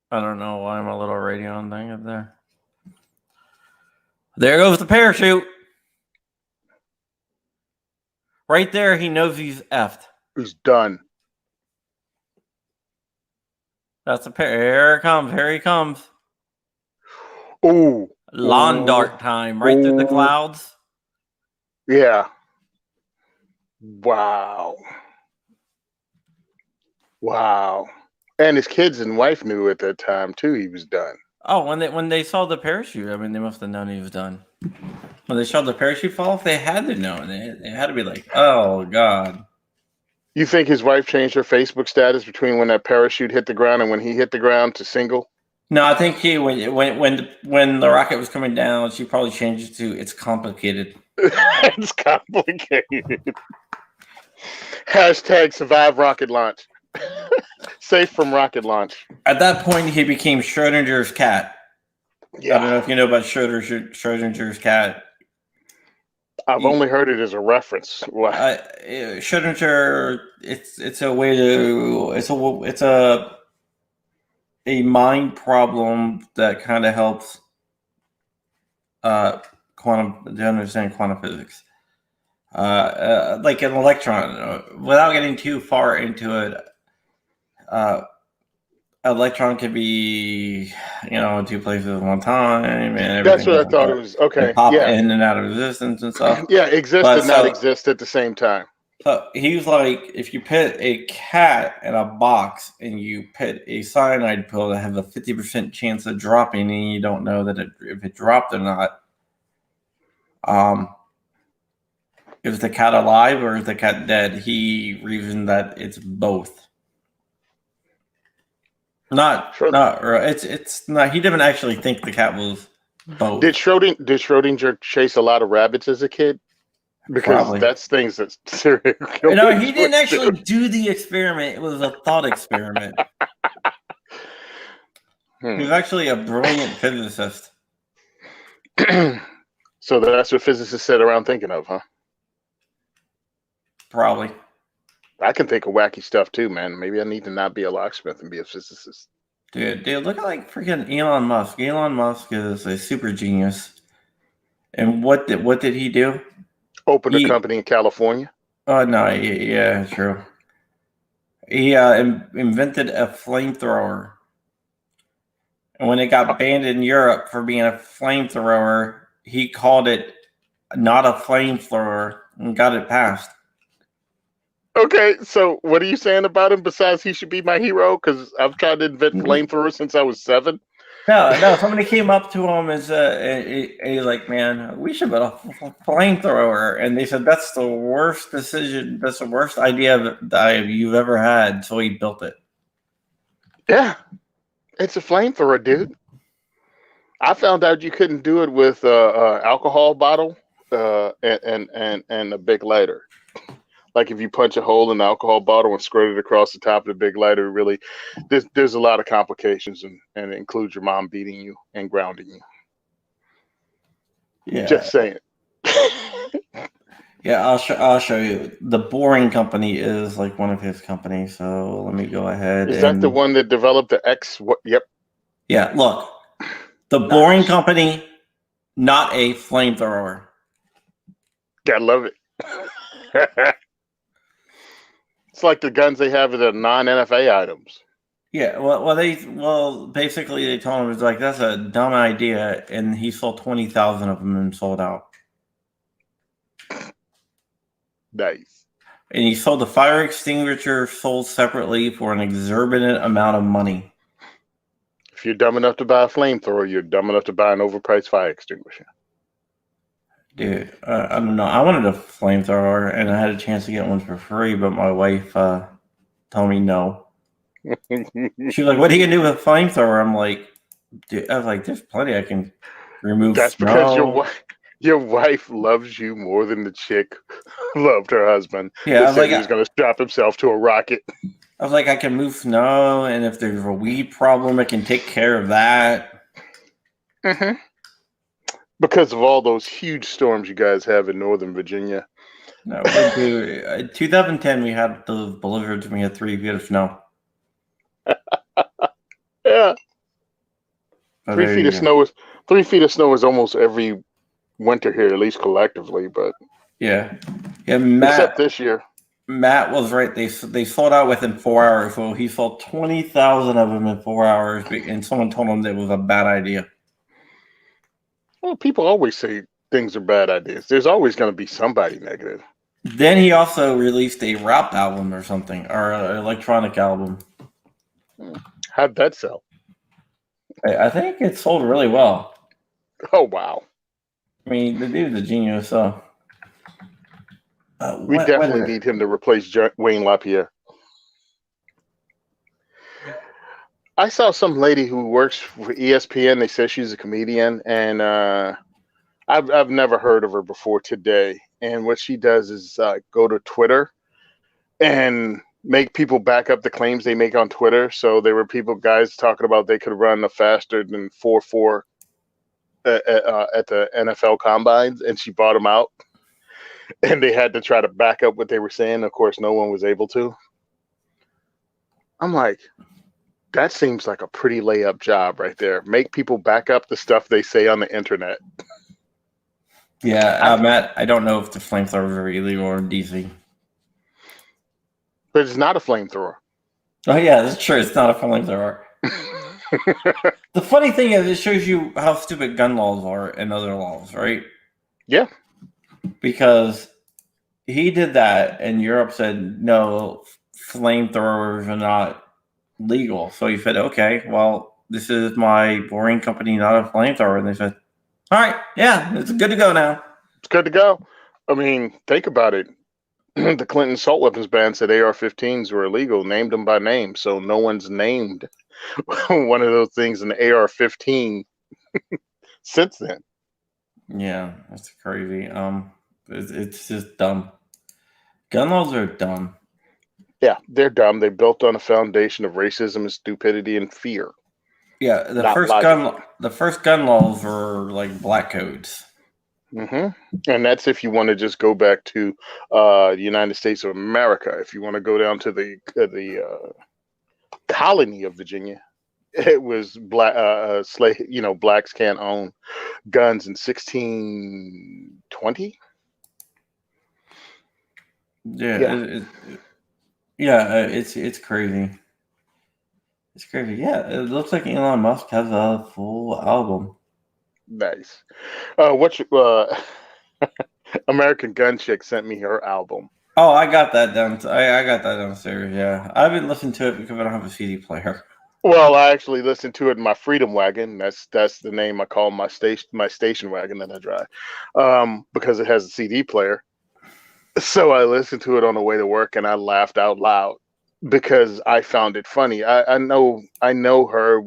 I don't know why my little radio thing up there. There goes the parachute. Right there, he knows he's effed. He's done. That's a Here it comes. Here he comes. Ooh. Lawn dart time. Right through the clouds. Yeah. Wow. Wow. And his kids and wife knew at that time too he was done. Oh, when they saw the parachute, I mean, they must have known he was done. When they saw the parachute fall off, they had to know. They had to be like, "Oh God." You think his wife changed her Facebook status between when that parachute hit the ground and when he hit the ground to single? No, I think when the rocket was coming down, she probably changed it to "It's complicated." It's complicated. Hashtag survive rocket launch. Safe from rocket launch. At that point, he became Schrodinger's cat. Yeah. I don't know if you know about Schrodinger's cat. I've only heard it as a reference. Schrodinger, it's a way to it's a mind problem that kind of helps to understand quantum physics. Like an electron, without getting too far into it, electron could be, in two places at one time, and that's what I thought it was. Okay, pop in and out of resistance and stuff. Yeah, exist and not exist at the same time. So he was like, if you put a cat in a box and you put a cyanide pill that has a 50% chance of dropping, and you don't know that if it dropped or not, is the cat alive or is the cat dead? He reasoned that it's both. It's not. He didn't actually think the cat was both. Did Schrodinger chase a lot of rabbits as a kid? Because probably. That's things that serial killers. No, he didn't actually do the experiment. It was a thought experiment. He was actually a brilliant physicist. So that's what physicists sit around thinking of, huh? Probably. I can think of wacky stuff too, man. Maybe I need to not be a locksmith and be a physicist. Dude, look at like freaking Elon Musk. Elon Musk is a super genius. And what did he do? Opened a company in California. Oh no, yeah, true. He invented a flamethrower, and when it got banned in Europe for being a flamethrower, he called it not a flamethrower and got it passed. Okay, so what are you saying about him besides he should be my hero? Because I've tried to invent flamethrowers since I was 7. No. Somebody came up to him as a like, man, we should build a flamethrower, and they said that's the worst decision. That's the worst idea that you've ever had. So he built it. Yeah, it's a flamethrower, dude. I found out you couldn't do it with alcohol bottle and a big lighter. Like if you punch a hole in the alcohol bottle and squirt it across the top of the big lighter, really, there's a lot of complications, and it includes your mom beating you and grounding you. Yeah, just saying. Yeah, I'll show you. The Boring Company is like one of his companies. So let me go ahead. Is that the one that developed the X? Yep. Yeah, look, the Boring Company, not a flamethrower. Gotta love it. It's like the guns they have that are non-NFA items. Yeah, basically they told him, it's like, that's a dumb idea, and he sold 20,000 of them and sold out. Nice. And he sold the fire extinguisher sold separately for an exorbitant amount of money. If you're dumb enough to buy a flamethrower, you're dumb enough to buy an overpriced fire extinguisher. Dude, I don't know. I wanted a flamethrower, and I had a chance to get one for free, but my wife told me no. She was like, "What are you gonna do with a flamethrower?" I'm like, dude, I was like, "There's plenty I can remove That's because snow." your wife loves you more than the chick loved her husband. Yeah, That said he was going to strap himself to a rocket. I was like, I can move snow, and if there's a weed problem, I can take care of that. Mm-hmm. Because of all those huge storms you guys have in Northern Virginia. No, dude, 2010, we had those blizzards. We had 3 feet of snow. Yeah. Oh, 3 feet of snow is 3 feet of snow is almost every winter here, at least collectively. But yeah, except this year. Matt was right. They sold out within 4 hours. So he sold 20,000 of them in 4 hours, and someone told him that it was a bad idea. Well, people always say things are bad ideas. There's always going to be somebody negative. Then he also released a rap album or something, or an electronic album. How'd that sell? I think it sold really well. Oh, wow. I mean, the dude's a genius. So we definitely need him to replace Wayne LaPierre. I saw some lady who works for ESPN. They said she's a comedian, and I've never heard of her before today. And what she does is go to Twitter and make people back up the claims they make on Twitter. So there were guys talking about they could run a faster than 4.4 at the NFL combines, and she bought them out. And they had to try to back up what they were saying. Of course, no one was able to. I'm like, that seems like a pretty layup job right there. Make people back up the stuff they say on the internet. Yeah, Matt, I don't know if the flamethrowers are illegal or in DC. But it's not a flamethrower. Oh, yeah, that's true. It's not a flamethrower. The funny thing is, it shows you how stupid gun laws are and other laws, right? Yeah. Because he did that, and Europe said, no, flamethrowers are not legal. So he said, okay, well, this is my boring company, not a flamethrower. And they said, all right, yeah, it's good to go now. It's good to go. I mean, think about it. The Clinton assault weapons ban said AR-15s were illegal, named them by name. So no one's named one of those things in the AR-15 since then. Yeah, that's crazy. It's just dumb. Gun laws are dumb. Yeah, they're dumb. They built on a foundation of racism and stupidity and fear. Yeah, the first gun laws were like black codes. Mm-hmm. And that's if you want to just go back to the United States of America. If you want to go down to the colony of Virginia, it was black slave. Blacks can't own guns in 1620. Yeah, it's crazy. It's crazy. Yeah, it looks like Elon Musk has a full album. Nice. What's American Gun Chick sent me her album. Oh, I got that down. I got that downstairs. Yeah, I've been listening to it because I don't have a CD player. Well, I actually listened to it in my Freedom Wagon. That's the name I call my station wagon that I drive, because it has a CD player. So I listened to it on the way to work, and I laughed out loud because I found it funny. I know her.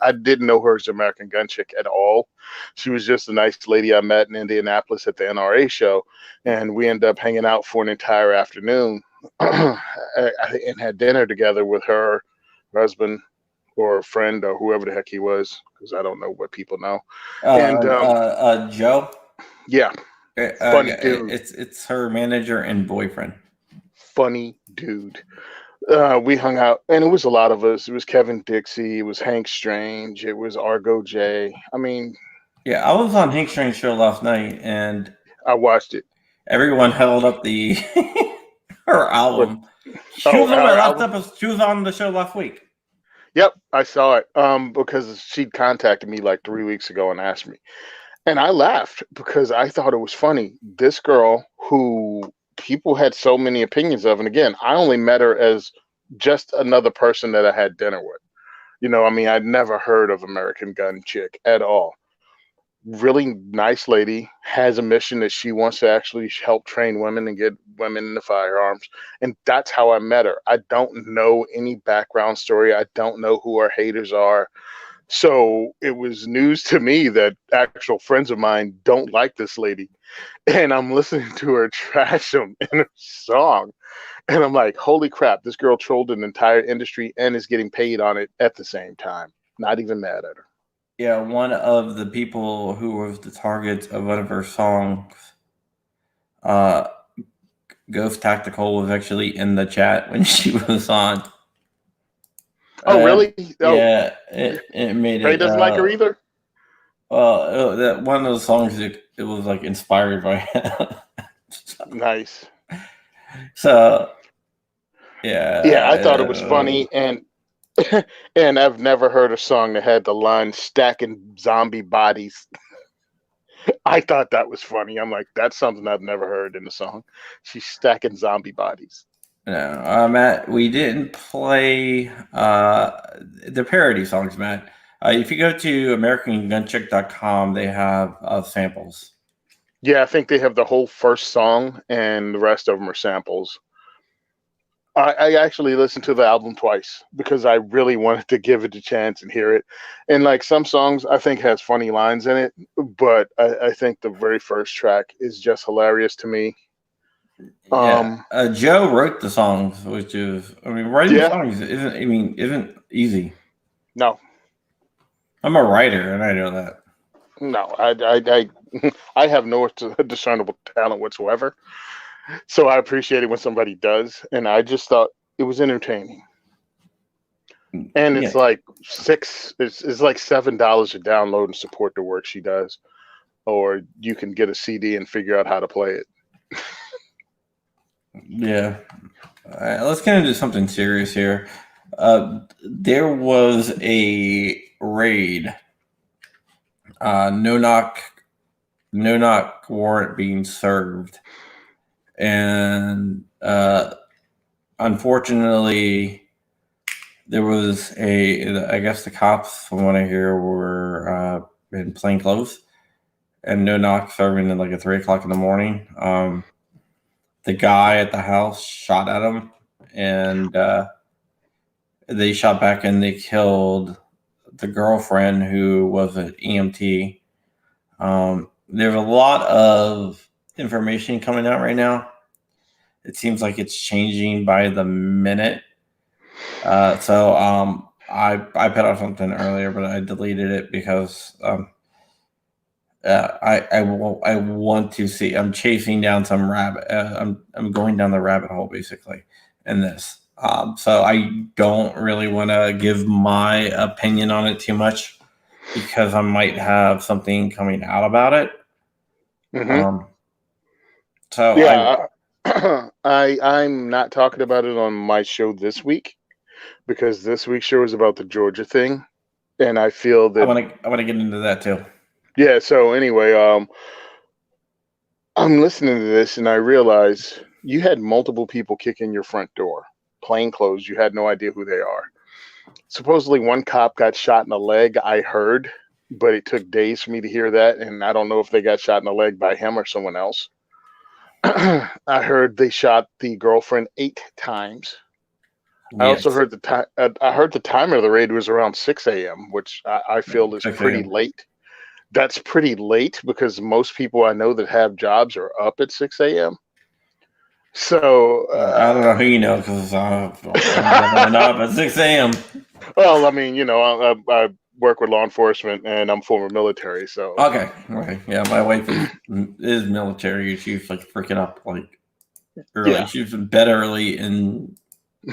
I didn't know her as American Gun Chick at all. She was just a nice lady I met in Indianapolis at the NRA show, and we ended up hanging out for an entire afternoon and had dinner together with her husband or friend or whoever the heck he was, because I don't know what people know. Joe. Yeah. Funny dude. It's her manager and boyfriend. Funny dude. We hung out, and it was a lot of us. It was Kevin Dixie, it was Hank Strange, it was Argo J. I mean, yeah, I was on Hank Strange's show last night, and I watched it. everyone held up the her But album. She oh, was on my our last album. episode. She was on the show last week. Yep, I saw it. Because she contacted me like 3 weeks ago and asked me, and I laughed because I thought it was funny. This girl who people had so many opinions of, and again, I only met her as just another person that I had dinner with. I mean, I'd never heard of American Gun Chick at all. Really nice lady, has a mission that she wants to actually help train women and get women into firearms. And that's how I met her. I don't know any background story. I don't know who her haters are. So it was news to me that actual friends of mine don't like this lady. And I'm listening to her trash them in her song. And I'm like, holy crap, this girl trolled an entire industry and is getting paid on it at the same time. Not even mad at her. Yeah, one of the people who was the target of one of her songs, uh, Ghost Tactical, was actually in the chat when she was on. Oh, really? Oh, Yeah, it made Trey it. doesn't like her either? Well, that one of those songs, it was like inspired by him. Nice. So Yeah, I thought it yeah, was funny, and and I've never heard a song that had the line "stacking zombie bodies." I thought that was funny. I'm like, that's something I've never heard in the song. She's stacking zombie bodies. no, Matt, we didn't play the parody songs, Matt. If you go to AmericanGunCheck.com, they have samples. Yeah, I think they have the whole first song, and the rest of them are samples. I actually listened to the album twice because I really wanted to give it a chance and hear it. And like some songs, I think has funny lines in it, but I think the very first track is just hilarious to me. Yeah, Um, Joe wrote the songs, which is, I mean, writing yeah, songs isn't easy. no, I'm a writer, and I know that. no, I have no discernible talent whatsoever. So I appreciate it when somebody does, and I just thought it was entertaining. And Yeah, it's like it's like $7 to download and support the work she does, or you can get a CD and figure out how to play it. yeah. Let's get into something serious here. There was a raid, no knock, no knock warrant being served, and unfortunately, there was I guess the cops, from what I hear, were in plain clothes and no knock serving at like at 3 o'clock in the morning. The guy at the house shot at him, and they shot back and they killed the girlfriend who was an EMT. There's a lot of information coming out right now. It seems like it's changing by the minute. I put out something earlier, but I deleted it because I want to see. I'm chasing down some rabbit. I'm going down the rabbit hole basically in this. So I don't really want to give my opinion on it too much because I might have something coming out about it. Hmm. Um, so I Yeah, I'm not talking about it on my show this week because this week's show is about the Georgia thing, and I feel I that want to I want to get into that too. yeah. So anyway, I'm listening to this and I realize you had multiple people kick in your front door, plain clothes. You had no idea who they are. Supposedly, one cop got shot in the leg. I heard, but it took days for me to hear that, and I don't know if they got shot in the leg by him or someone else. I heard they shot the girlfriend 8 times. I also Yes, heard the time. I heard the timer of the raid was around 6 a.m., which I feel is 6 pretty a.m. late. That's pretty late because most people I know that have jobs are up at 6 a.m. So, I don't know who you know because I'm definitely not up at 6 a.m. well, I mean, I work with law enforcement and I'm former military, so Okay, yeah. My wife is military. She's like freaking up like early. yeah, She's in bed early and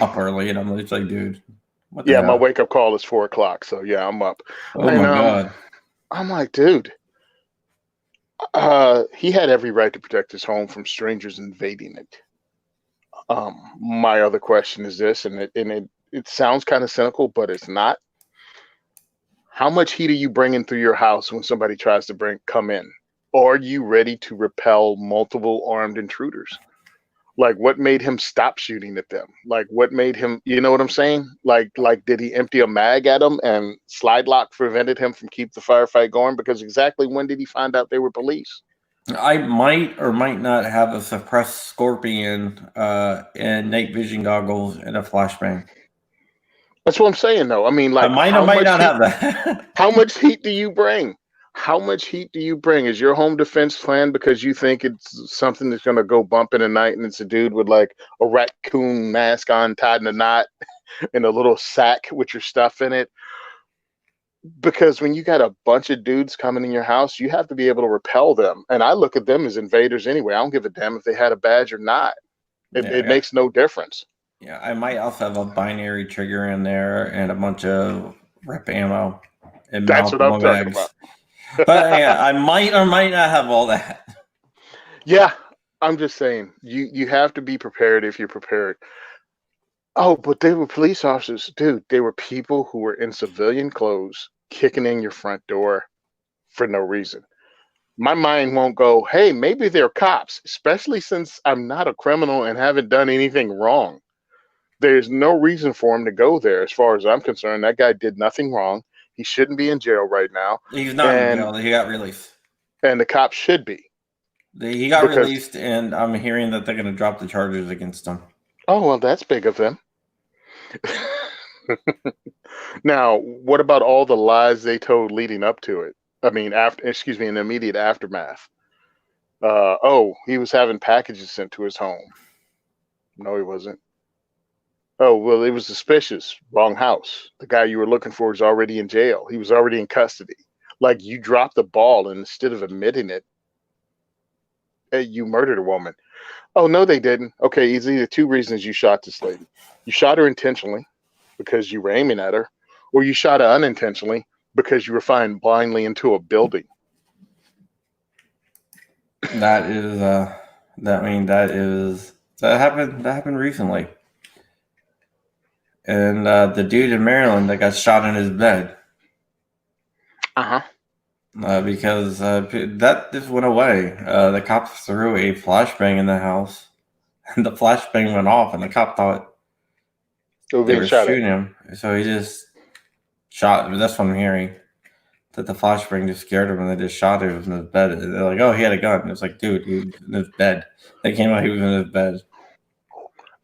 up early, and I'm just like, dude, what the yeah. My hell? wake up call is 4 o'clock, so yeah, I'm up, Oh and my god. I'm like, dude, He had every right to protect his home from strangers invading it. My other question is this, and it sounds kind of cynical, but it's not. How much heat are you bringing through your house when somebody tries to come in? Are you ready to repel multiple armed intruders? Like, what made him stop shooting at them? Like, what made him, you know what I'm saying? Like, did he empty a mag at them and slide lock prevented him from keep the firefight going? Because exactly when did he find out they were police? I might or might not have a suppressed scorpion and night vision goggles and a flashbang. That's what I'm saying, though. I mean, I like, might or might not have that. how much heat do you bring? How much heat do you bring? Is your home defense plan because you think it's something that's going to go bump in the night and it's a dude with like a raccoon mask on, tied in a knot, in a little sack with your stuff in it? Because when you got a bunch of dudes coming in your house, you have to be able to repel them. And I look at them as invaders anyway. I don't give a damn if they had a badge or not. It Yeah, makes no difference. yeah. I might also have a binary trigger in there and a bunch of rip ammo and That's what I'm mountable talking about. bags. But yeah, I might or might not have all that. Yeah, I'm just saying you have to be prepared if you're prepared. Oh, but they were police officers, dude. They were people who were in civilian clothes kicking in your front door for no reason. My mind won't go, hey, maybe they're cops, especially since I'm not a criminal and haven't done anything wrong. There's no reason for him to go there, as far as I'm concerned. That guy did nothing wrong. He shouldn't be in jail right now, He's not in and jail. He got released. the cops should be He got because. released, and I'm hearing that they're going to drop the charges against him. Oh well, that's big of them. Now, what about all the lies they told leading up to it? I mean, after, excuse me, in the immediate aftermath. Oh, he was having packages sent to his home. No, he wasn't. Oh, well, it was suspicious. Wrong house. The guy you were looking for is already in jail. He was already in custody. Like, you dropped the ball, and instead of admitting it, you murdered a woman. Oh, no, they didn't. Okay, it's either two reasons you shot this lady. You shot her intentionally because you were aiming at her, or you shot her unintentionally because you were flying blindly into a building. That is, that I mean, that happened. That happened recently, and the dude in Maryland that got shot in his bed Uh huh. because that just went away. The cops threw a flashbang in the house, and the flashbang went off, and the cop thought They were they being were shot at. shooting him, so he just shot. That's what I'm hearing. That the flashbang just scared him, and they just shot him in his bed. And they're like, "Oh, he had a gun." And it's like, dude, he was in his bed. They came out, he was in his bed.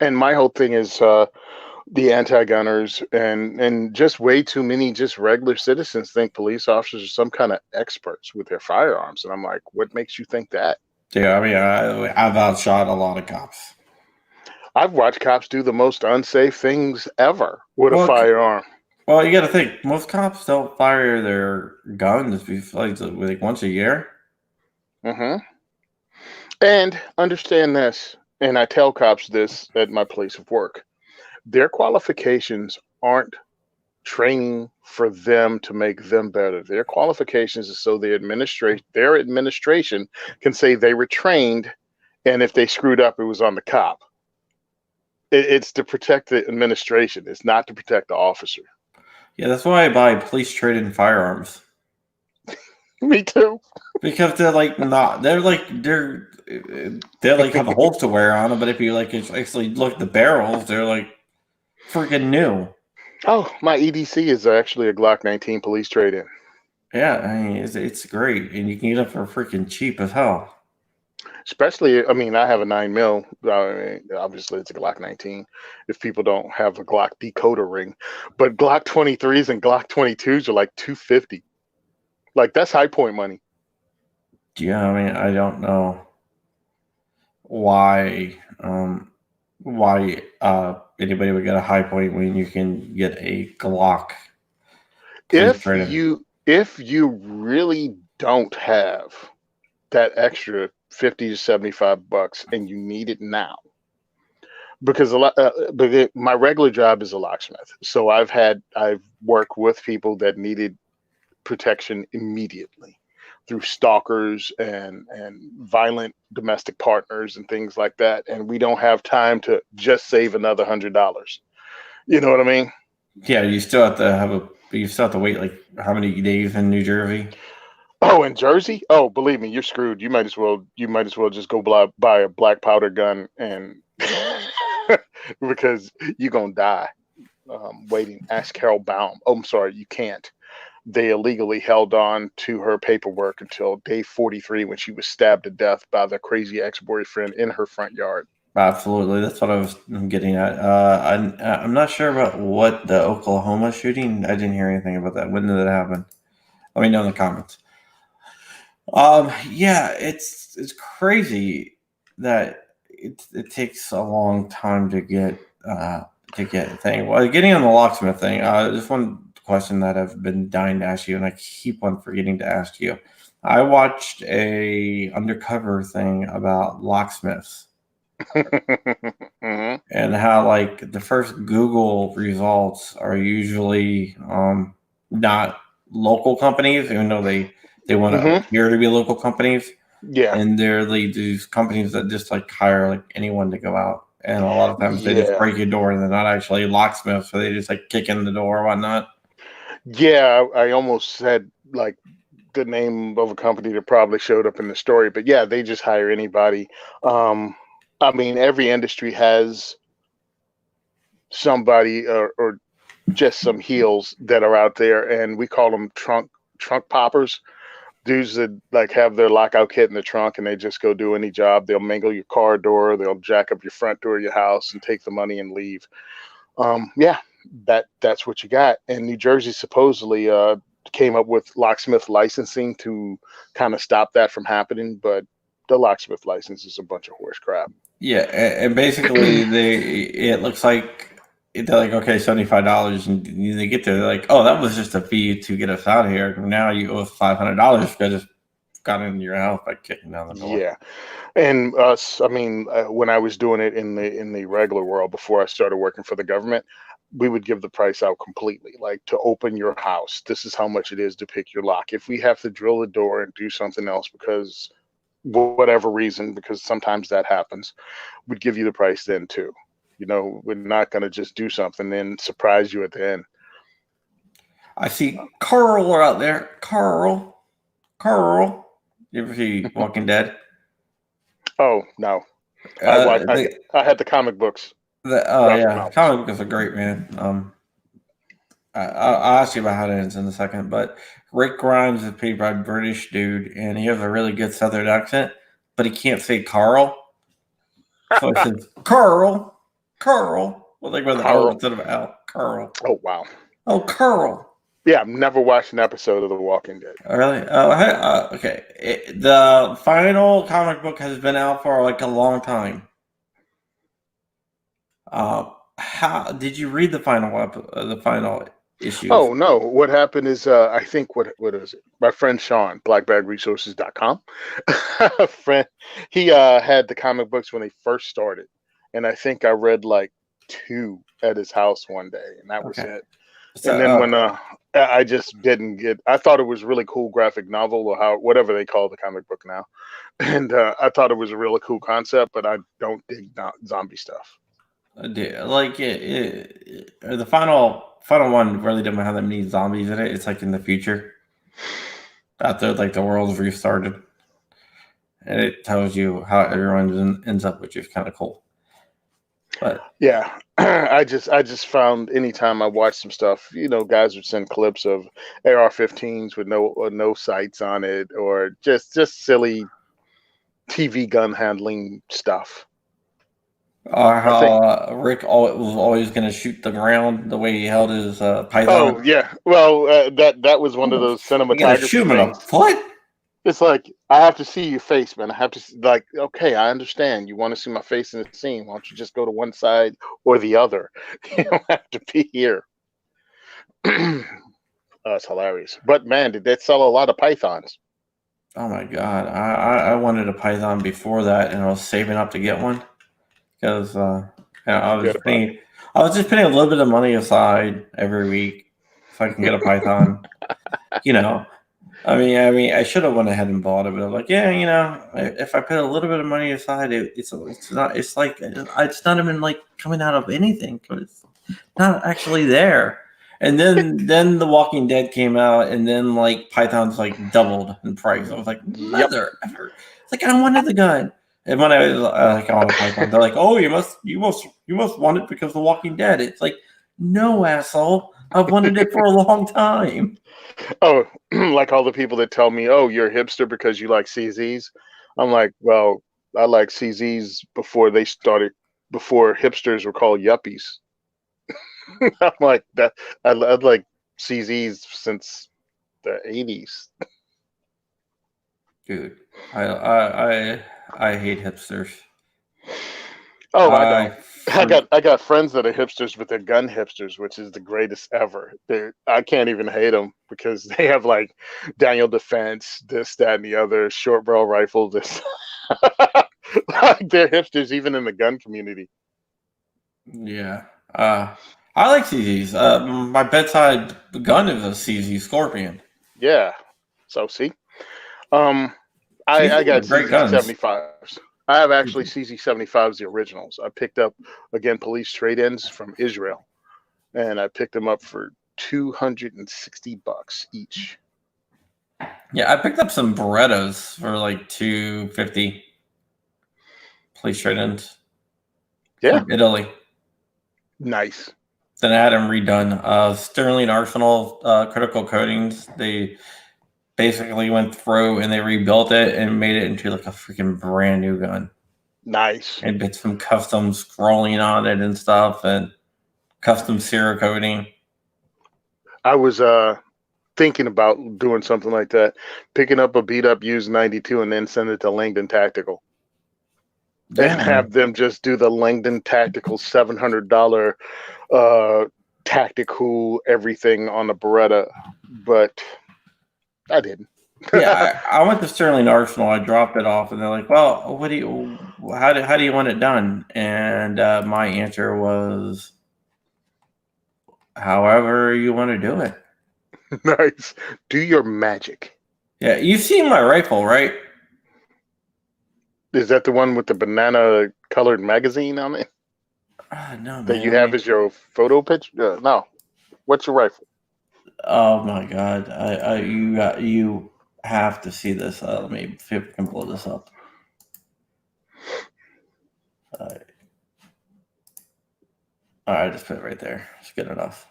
And my whole thing is the anti-gunners and just way too many just regular citizens think police officers are some kind of experts with their firearms. And I'm like, what makes you think that? Dude, I mean, I've outshot a lot of cops. I've watched cops do the most unsafe things ever with a Well, firearm. well, you got to think. Most cops don't fire their guns like once a year. Hmm. And understand this, and I tell cops this at my place of work. Their qualifications aren't training for them to make them better. Their qualifications is so their administration can say they were trained, and if they screwed up, it was on the cop. It's to protect the administration. It's not to protect the officer. Yeah, that's why I buy police trade-in firearms Me too. because they're like not. They're like have a holes to wear on them, but if you like actually look at the barrels, they're like freaking new. Oh, my EDC is actually a Glock 19 police trade-in. Yeah, I mean it's great, and you can get it for freaking cheap as hell. Especially, I mean, I have a 9 mil. I mean, obviously, it's a Glock 19. If people don't have a Glock decoder ring, but Glock 23s and Glock 22s are like 250. Like that's high point money. Yeah, I mean I don't know why anybody would get a high point when you can get a Glock police If trade-in. you really don't have that extra 50 to 75 bucks and you need it now, because my regular job is a locksmith, so I've worked with people that needed protection immediately. through stalkers and violent domestic partners and things like that, and we don't have time to just save another $100. You know what I mean? Yeah, you still have to wait like how many days in New Jersey? Oh, in Jersey? Oh, believe me, you're screwed. You might as well just go buy a black powder gun and because you're gonna die waiting. Ask Carol Baum. Oh, I'm sorry, you can't. They illegally held on to her paperwork until day 43 when she was stabbed to death by the crazy ex-boyfriend in her front yard. Absolutely, that's what I was getting at. I'm not sure about what the Oklahoma shooting. I didn't hear anything about that. When did that happen? Let me know in the comments. Yeah, it's crazy that it takes a long time to get a thing. Well, getting on the locksmith thing. Just one question that I've been dying to ask you, and I keep on forgetting to ask you. I watched a undercover thing about locksmiths Hmm. and how like the first Google results are usually not local companies, even though they want to Hmm. appear to be local companies, Yeah, and they're these companies that just like hire like anyone to go out, and a lot of times they just yeah, break your door, and they're not actually locksmiths, so they just like kick in the door or whatnot. yeah. I almost said like the name of a company that probably showed up in the story, but yeah, they just hire anybody. Um, I mean, every industry has somebody or just some heels that are out there, and we call them trunk poppers. Dudes that like have their lockout kit in the trunk and they just go do any job. They'll mangle your car door, they'll jack up your front door of your house and take the money and leave. Yeah, that's what you got. And New Jersey supposedly came up with locksmith licensing to kind of stop that from happening, but the locksmith license is a bunch of horse crap. Yeah, and basically it looks like they're like, okay, $75, and they get there, they're like, oh, that was just a fee to get us out of here. Now you owe us $500 because I just got into your house by kicking down the door. Yeah, and us, I mean, when I was doing it in the regular world before I started working for the government, we would give the price out completely. Like to open your house, this is how much it is to pick your lock. If we have to drill the door and do something else because whatever reason, because sometimes that happens, we'd give you the price then too. You know, we're not going to just do something and surprise you at the end. I see Carl out there. Carl. You ever see Walking Dead? Oh no, I Uh, watched. the, I had the comic books, oh graphic yeah, novels. comic book is a great man. I'll ask you about how it ends in a second, but Rick Grimes is played by a British dude, and he has a really good Southern accent, but he can't say Carl, so he says Carl, well, like with an O Carl. instead of an L, Carl. Oh wow. Oh, Carl. Yeah, I've never watched an episode of The Walking Dead. Really? Oh, hey, okay. The final comic book has been out for like a long time. How did you read the final issues? Oh no, what happened is I think what is it? My friend Sean, blackbagresources.com. A friend he had the comic books when they first started. And I think I read like two at his house one day and that was Okay. it. So, And then when I just didn't get I thought it was a really cool graphic novel or how whatever they call the comic book now. And I thought it was a really cool concept, but I don't dig zombie stuff. like the final one really didn't have that many zombies in it. It's like in the future after like the world's restarted, and it tells you how everyone ends up, which is kind of cool. But Yeah, I just found anytime I watch some stuff, guys would send clips of AR-15s with no sights on it, or just silly TV gun handling stuff. I think. how was always going to shoot the ground the way he held his Oh python. yeah, well that was one of those You got to shoot cinematography him in things. the foot. It's like I have to see your face, man. I have to like, okay, I understand. You want to see my face in the scene. Why don't you just go to one side or the other? You don't have to be here. It's hilarious. But man, did that sell a lot of pythons? Oh my god, I wanted a python before that, and I was saving up to get one because Forget about it. I was just putting a little bit of money aside every week so I can get a python. You know, I should have went ahead and bought it, but I'm like, yeah, if I put a little bit of money aside, it's not. It's like it's not even like coming out of anything because it's not actually there. And then The Walking Dead came out, and then like Python's like doubled in price. I was like, Yep. mother effer. It's like I wanted the gun. And when I was like on a Python, they're like, oh, you must want it because The Walking Dead. It's like, no, asshole. I've wanted it for a long time. Oh, like all the people that tell me, "Oh, you're a hipster because you like CZs." I'm like, well, I like CZs before hipsters were called yuppies. I'm like that. I'd like CZs since the '80s. Dude, I hate hipsters. Oh, I I don't. I for got I got friends that are hipsters, but they're gun hipsters, which is the greatest ever. I can't even hate them because they have like Daniel Defense, this, that, and the other, short barrel rifle. This, like they're hipsters even in the gun community. yeah. I like CZs. My bedside gun is a CZ Scorpion. Yeah. So see, um, I CZs are got great CZ guns. 75s. I have actually CZ 75s, the originals. I picked up again police trade-ins from Israel, and I picked them up for $260 each. Yeah, I picked up some Berettas for like 250 police trade-ins Yeah, from Italy. nice. Then I had them redone. Sterling Arsenal critical coatings. They basically went through and they rebuilt it and made it into like a freaking brand new gun. Nice. And put some custom scrolling on it and stuff, and custom Cerakoting. I was thinking about doing something like that, picking up a beat up used 92 and then send it to Langdon Tactical and Yeah, have them just do the Langdon Tactical $700 tactical everything on the Beretta, but I didn't. yeah. I went to Sterling Arsenal. I dropped it off, and they're like, "Well, how do you want it done?" And my answer was, "However you want to do it." Nice. Do your magic. Yeah, you've seen my rifle, right? Is that the one with the banana colored magazine on it No, that man. you have as your photo picture? No. What's your rifle? Oh my god, you have to see this. Let me see if I can blow this up. Uh, all right, just put it right there. It's good enough.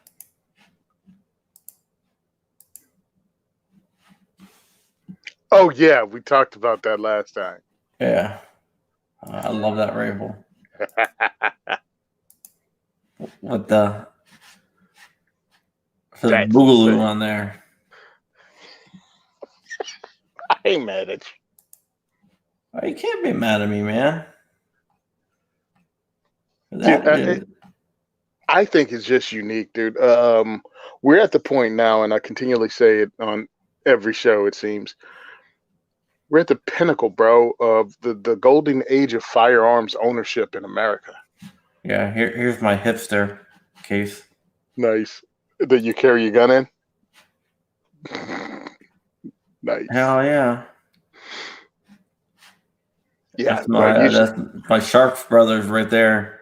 Oh yeah, we talked about that last time. Yeah, I love that rifle with the That's boogaloo insane. on there. I ain't mad at Oh, you can't be mad at me, man. you. That Dude, is, I think it's just unique, dude. We're at the point now, and I continually say it on every show, it seems. We're at the pinnacle, bro, of the golden age of firearms ownership in America. yeah. Here's my hipster case. Nice. That you carry your gun in? Nice. Hell yeah. Yeah, but usually, That's my Sharps brothers right there.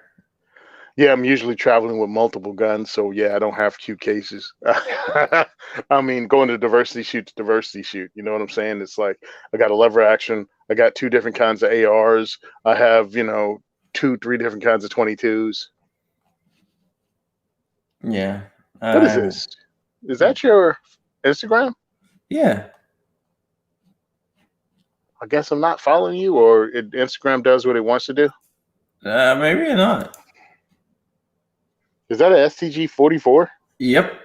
yeah, I'm usually traveling with multiple guns, so yeah, I don't have cute cases. I mean, going to diversity shoot to diversity shoot. You know what I'm saying? It's like I got a lever action. I got two different kinds of ARs. I have, two, three different kinds of 22s. Yeah. What is this? Is that your Instagram? Yeah. I guess I'm not following you, or Instagram does what it wants to do. Maybe not. Is that a STG 44? Yep.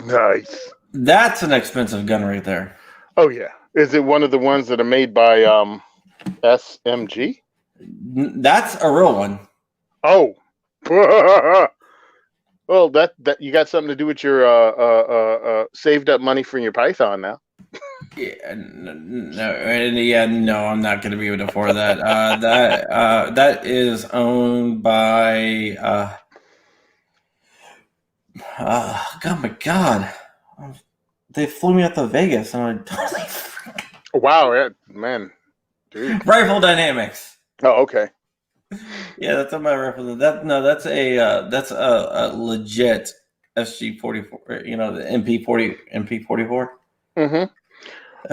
Nice. That's an expensive gun right there. Oh yeah. Is it one of the ones that are made by SMG? That's a real one. Oh. Well, that you got something to do with your saved up money for your Python now. Yeah, no, I'm not going to be able to afford that. That is owned by oh my god, they flew me out to Vegas and I totally Wow, yeah, man, dude. Rifle Dynamics. Oh, okay. Yeah, that's on my rifle. That's a legit SG 44. You know, the MP44. Hmm.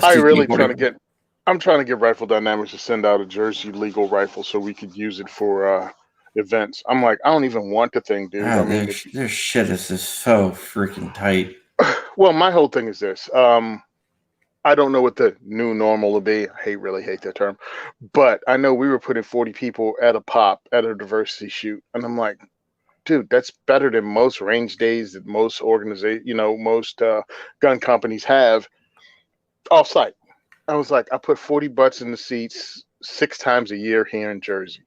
I STG really trying to 44. get. I'm trying to get Rifle Dynamics to send out a Jersey legal rifle so we could use it for events. I'm like, I don't even want the thing, dude. I God, mean, their shit is just so freaking tight. well, my whole thing is this. I don't know what the new normal will be. Really hate that term, but I know we were putting 40 people at a pop at a diversity shoot, and I'm like, dude, that's better than most range days that most most gun companies have off site. I was like, I put 40 butts in the seats 6 times a year here in Jersey.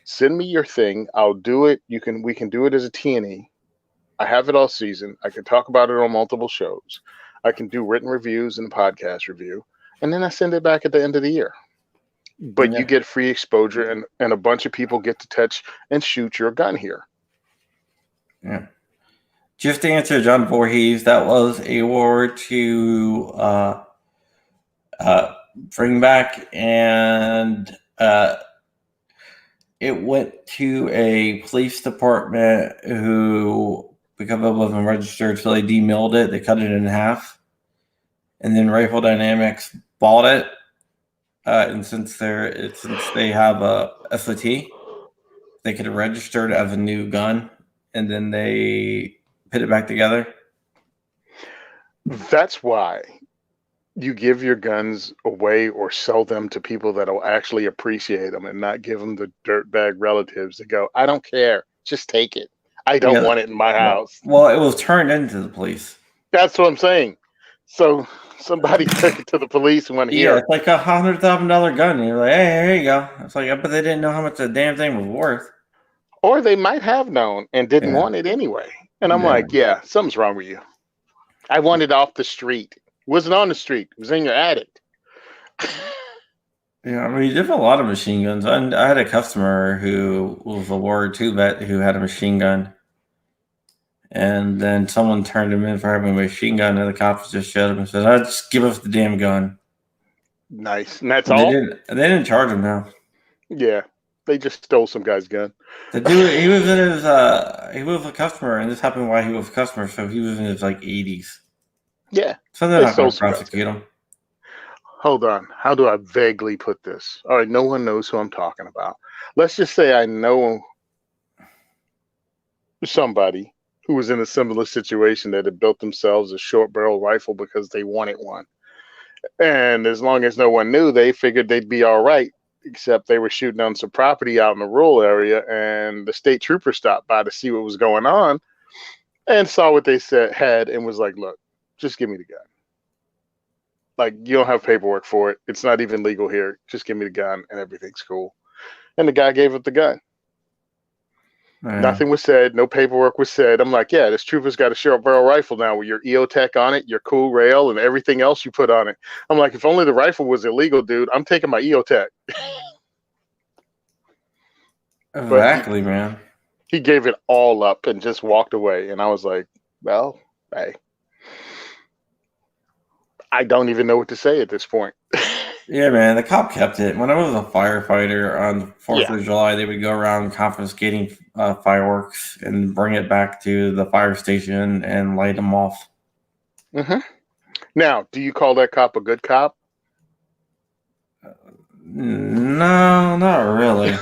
Send me your thing. I'll do it. We can do it as a T&E. I have it all season. I can talk about it on multiple shows. I can do written reviews and podcast review. And then I send it back at the end of the year. But you Yeah, get free exposure and a bunch of people get to touch and shoot your gun here. yeah. Just to answer John Voorhees, that was a award to bring back, and it went to a police department who, because it wasn't registered, so they demilled it. They cut it in half, and then Rifle Dynamics bought it. And since they have a SOT, they could have registered as a new gun, and then they put it back together. That's why you give your guns away or sell them to people that'll actually appreciate them and not give them the dirtbag relatives that go, I don't care, just take it. I don't Yeah, want it in my house. well, it was turned into the police. That's what I'm saying. So somebody took it to the police and went Yeah, here, it's like $100,000 gun. And you're like, hey, here you go. It's like, but they didn't know how much the damn thing was worth. or they might have known and didn't Yeah, want it anyway. And I'm yeah, like, yeah, something's wrong with you. I want it off the street. It wasn't on the street. It was in your attic. yeah. I mean, there's a lot of machine guns. I had a customer who was a World War II vet who had a machine gun, and then someone turned him in for having a machine gun, and the cops just showed him and said, "I just give us the damn gun." Nice. And that's And they all? didn't. They didn't charge him now. Yeah. They just stole some guy's gun. The dude, he was a customer, and this happened while he was a customer, so he was in his like 80s. Yeah. So they're They not going stole to some guy's gun. prosecute him. Hold on. How do I vaguely put this? All right, no one knows who I'm talking about. Let's just say I know somebody who was in a similar situation that had built themselves a short barrel rifle because they wanted one. And as long as no one knew, they figured they'd be all right, except they were shooting on some property out in a rural area, and the state trooper stopped by to see what was going on and saw what they had and was like, look, just give me the gun. Like, you don't have paperwork for it. It's not even legal here. Just give me the gun and everything's cool. And the guy gave up the gun. Yeah. Nothing was said. No paperwork was said. I'm like, yeah, this trooper's got a short barrel rifle now with your EOTech on it, your cool rail, and everything else you put on it. I'm like, if only the rifle was illegal, dude, I'm taking my EOTech. But Exactly, man. he gave it all up and just walked away. And I was like, well, hey, I don't even know what to say at this point. Yeah, man. The cop kept it. When I was a firefighter on the 4th Yeah. of July, they would go around confiscating fireworks and bring it back to the fire station and light them off. Hmm. Now, do you call that cop a good cop? No, not really.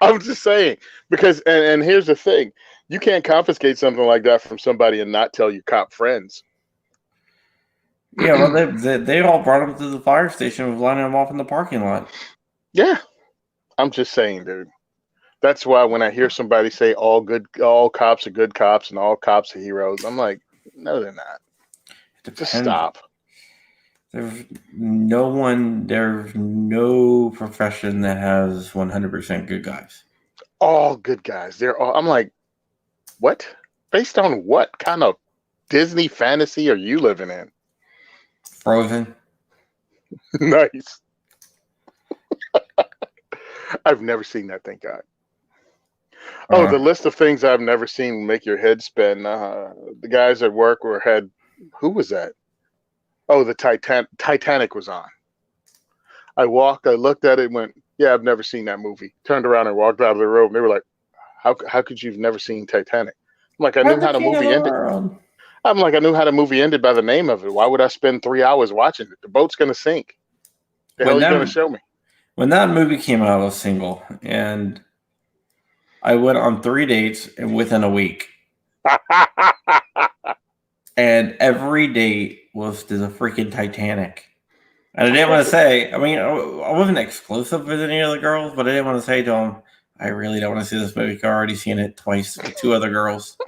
I'm just saying because, and here's the thing: you can't confiscate something like that from somebody and not tell your cop friends. Yeah, well, they all brought them to the fire station with lining them off in the parking lot. Yeah, I'm just saying, dude. That's why when I hear somebody say all cops are good cops and all cops are heroes, I'm like, no, they're not. It Just depends. stop. There's no profession that has 100% good guys. All good guys. They're all. I'm like, what? Based on what kind of Disney fantasy are you living in? Frozen. Nice. I've never seen that, thank God. Oh, the list of things I've never seen make your head spin. The guys at work who was that? Oh, the Titanic was on. I looked at it and went, yeah, I've never seen that movie. Turned around and walked out of the room. They were like, how could you've never seen Titanic? I'm like, I knew I'm the how the king of the movie ended. world. I'm like, I knew how the movie ended by the name of it. Why would I spend 3 hours watching it? The boat's going to sink. The hell When are you going to that show me? when that movie came out, I was single, and I went on 3 dates within a week, and every date was to the freaking Titanic. And I didn't want to say. I mean, I wasn't exclusive with any of the girls, but I didn't want to say to them, "I really don't want to see this movie. I've already seen it twice with two other girls."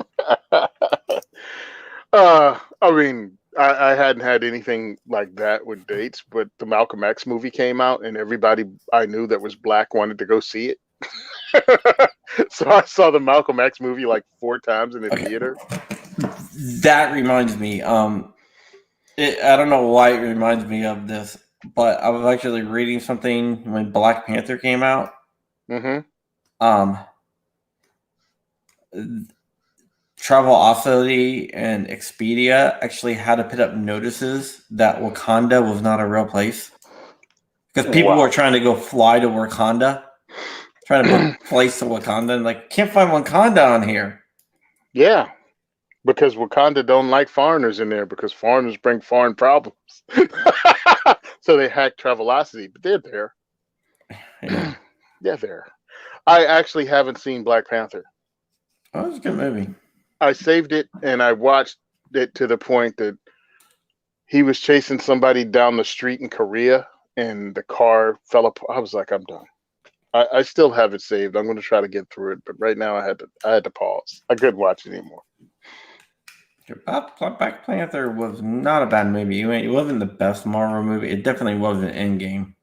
I mean, I hadn't had anything like that with dates, but the Malcolm X movie came out, and everybody I knew that was black wanted to go see it. So I saw the Malcolm X movie like 4 times in the theater. That reminds me. I don't know why it reminds me of this, but I was actually reading something when Black Panther came out. Mm-hmm. Travelocity and Expedia actually had to put up notices that Wakanda was not a real place because people were trying to go fly to Wakanda, trying to book flights to Wakanda, and like can't find Wakanda on here. Yeah, because Wakanda don't like foreigners in there because foreigners bring foreign problems. So they hacked Travelocity, but they're there. Yeah. They're there. I actually haven't seen Black Panther. Oh, it's a good movie. I saved it and I watched it to the point that he was chasing somebody down the street in Korea and the car fell apart. I was like, I'm done. I still have it saved. I'm going to try to get through it, but right now I had to pause. I couldn't watch it anymore. Black Panther was not a bad movie. It wasn't the best Marvel movie. It definitely wasn't Endgame.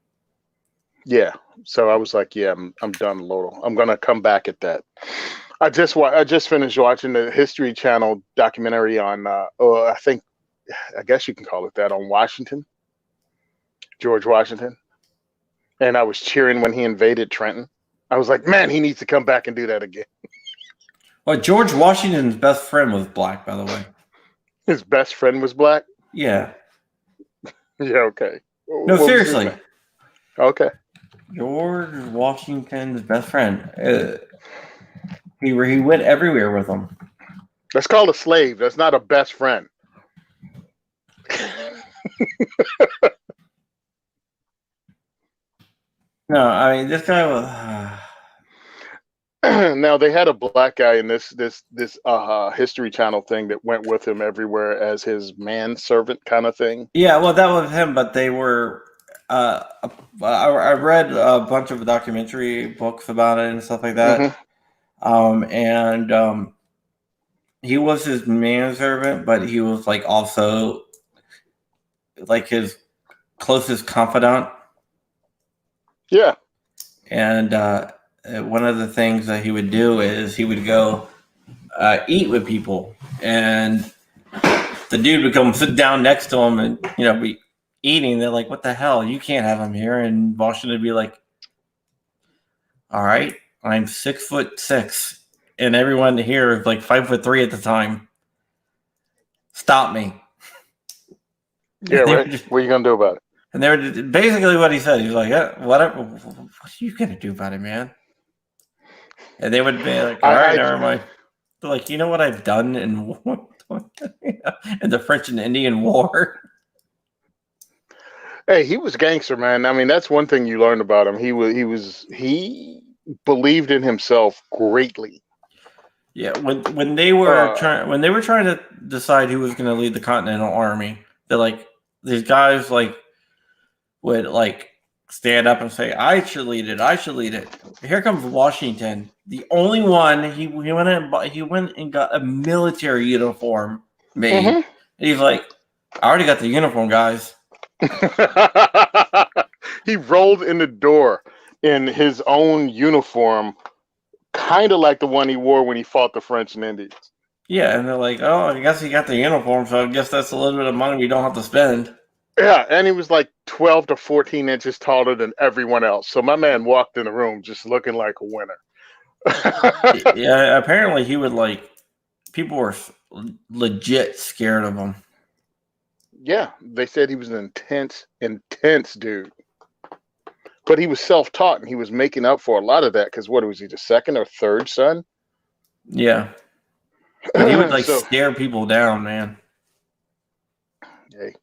Yeah, so I was like, yeah, I'm done, Lolo. I'm gonna come back at that. I just finished watching the History Channel documentary on I guess you can call it that, on George Washington, and I was cheering when he invaded Trenton. I was like, man, he needs to come back and do that again. Well, George Washington's best friend was black, by the way. His best friend was black? Yeah. Yeah, okay. No, seriously. Okay. George Washington's best friend. He went everywhere with him. That's called a slave. That's not a best friend. No, I mean this guy was. Now they had a black guy in this History Channel thing that went with him everywhere as his kind of thing. Yeah, well, that was him, but they were. I read a bunch of documentary books about it and stuff like that. Mm-hmm. He was his manservant, but he was like also like his closest confidant. Yeah. And one of the things that he would do is he would go eat with people, and the dude would come sit down next to him and be eating. They're like, what the hell? You can't have him here. And Washington would be like, all right, I'm 6'6", and everyone here is like 5'3" at the time. Stop me. Yeah, right. What are you gonna do about it? And they were basically what he said. He was like, yeah, whatever. What are you gonna do about it, man? And they would be like, all right, never mind. They're like, you know what I've done in the French and Indian War? Hey, he was gangster, man. I mean, that's one thing you learned about him. He believed in himself greatly. Yeah, when they were trying to decide who was going to lead the Continental Army, they're like, these guys like would like stand up and say, I should lead it. Here comes Washington, the only one. He went and got a military uniform made. Mm-hmm. And he's like, I already got the uniform, guys. He rolled in the door in his own uniform, kind of like the one he wore when he fought the French and Indians. Yeah, and they're like, oh, I guess he got the uniform, so I guess that's a little bit of money we don't have to spend. Yeah, and he was like 12 to 14 inches taller than everyone else. So my man walked in the room just looking like a winner. Yeah, apparently he would like people were legit scared of him. Yeah, they said he was an intense dude. But he was self-taught and he was making up for a lot of that because what was he, the second or third son? Yeah, but he would like So, stare people down, man. hey,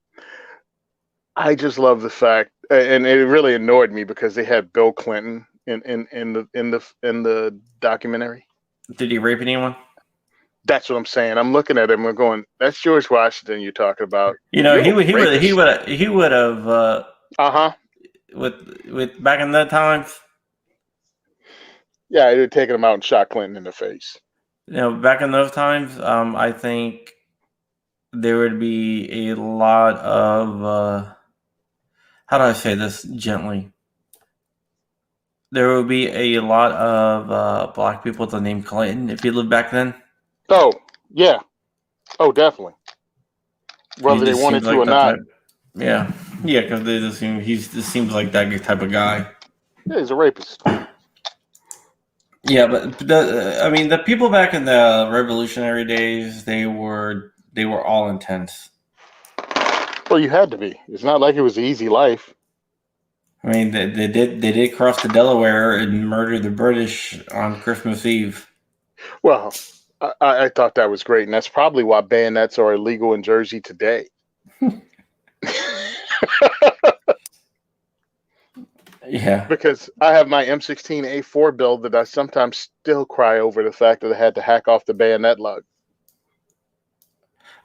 I just love the fact, and it really annoyed me because they had Bill Clinton in the documentary. Did he rape anyone? That's what I'm saying. I'm looking at him and going, "That's George Washington you're talking about. You know, You're a rapist." he would have Uh huh. with back in that times. Yeah, they'd taken him out and shot Clinton in the face. You know, back in those times, I think there would be a lot of how do I say this gently? There would be a lot of black people with the name Clinton if you lived back then. Oh yeah. Oh definitely. He Whether they just seems wanted to like or that not. type. Yeah, yeah, because they just seems like that type of guy. Yeah, he's a rapist. Yeah, but I mean, the people back in the Revolutionary days, they were all intense. Well, you had to be. It's not like it was an easy life. I mean, they did cross the Delaware and murder the British on Christmas Eve. Well, I thought that was great, and that's probably why bayonets are illegal in Jersey today. Yeah, Because I have my M16A4 build that I sometimes still cry over the fact that I had to hack off the bayonet lug.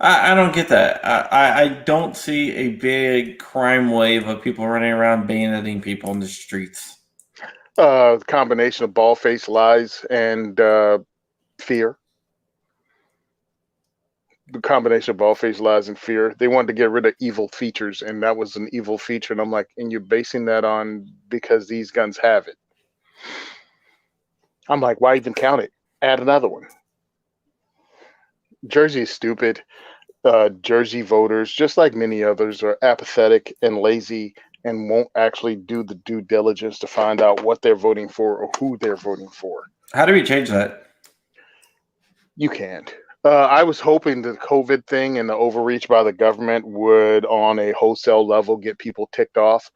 I don't get that. I don't see a big crime wave of people running around bayoneting people in the streets. Combination of ball face lies and fear. The combination of ball face lies and fear. They wanted to get rid of evil features, and that was an evil feature. And I'm like, and you're basing that on because these guns have it. I'm like, why even count it? Add another one. Jersey is stupid. Jersey voters, just like many others, are apathetic and lazy and won't actually do the due diligence to find out what they're voting for or who they're voting for. How do we change that? You can't. I was hoping the COVID thing and the overreach by the government would, on a wholesale level, get people ticked off,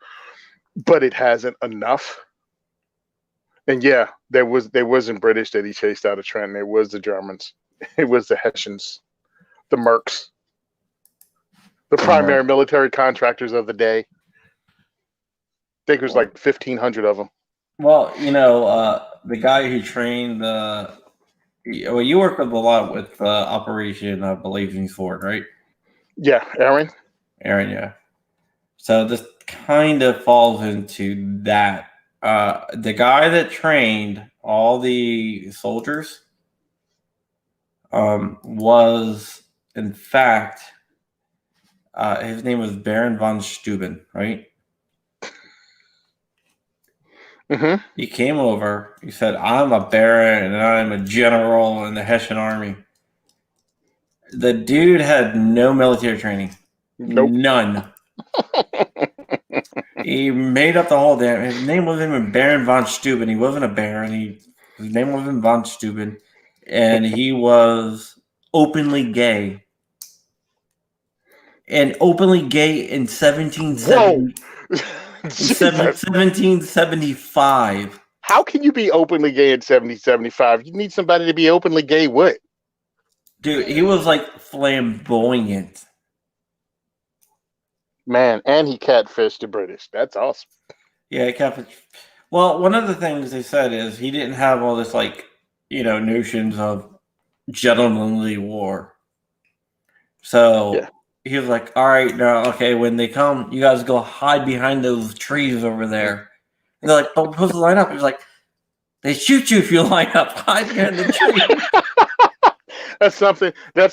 but it hasn't enough. And yeah, there wasn't British that he chased out of Trenton. It was the Germans. It was the Hessians, the Mercs, the primary military contractors of the day. I think it was like 1,500 of them. Well, you know, the guy who trained the. Well, you work with a lot with Operation Blazing Sword, right? Yeah, Aaron. Aaron, yeah. So this kind of falls into that. The guy that trained all the soldiers was, in fact, his name was Baron von Steuben, right? Mm-hmm. He came over. He said, "I'm a baron and I'm a general in the Hessian army." The dude had no military training. Nope. None. He made up the whole damn. His name wasn't even Baron von Steuben. He wasn't a baron. His name wasn't von Steuben, and he was openly gay. And openly gay in 1770. Whoa. In 1775. How can you be openly gay in 1775? You need somebody to be openly gay with. Dude, he was like flamboyant. Man, and he catfished the British. That's awesome. Yeah, Catholic. Well, one of the things they said is he didn't have all this, like, you know, notions of gentlemanly war. So Yeah. he was like, all right, now, okay, when they come, you guys go hide behind those trees over there. And they're like, but we're supposed to line up. He was like, they shoot you if you line up. Hide behind the tree. That's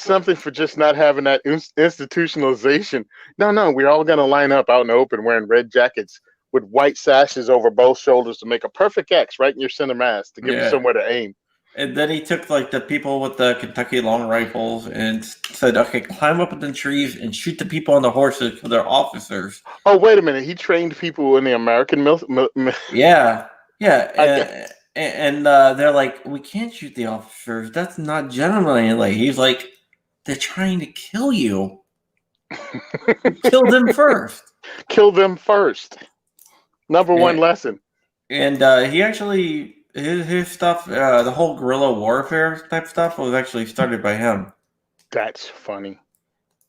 something for just not having that institutionalization. No, we're all going to line up out in the open wearing red jackets with white sashes over both shoulders to make a perfect X right in your center mass to give you somewhere to aim. And then he took like the people with the Kentucky long rifles and said, "Okay, climb up in the trees and shoot the people on the horses because they're officers." Oh, wait a minute. He trained people in the American Yeah, yeah, I guess. and they're like, "We can't shoot the officers. That's not gentlemanly." He's like, "They're trying to kill you. Kill them first." Kill them first. Number one And, lesson. and he actually his stuff, the whole guerrilla warfare type stuff, was actually started by him That's funny.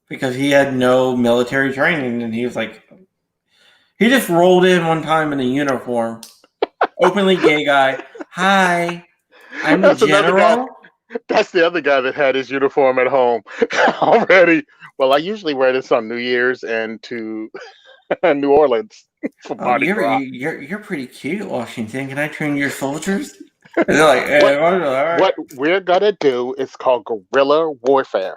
because he had no military training, and he was like, he just rolled in one time in a uniform, openly gay guy. Hi, I'm a That's another guy. general. That's the other guy that had his uniform at home already. Well, I usually wear this on New Year's and to New Orleans for Oh, Mardi Gras. you're pretty cute, Washington. Can I train your soldiers? And they're like, What all right. what we're gonna do is called guerrilla warfare.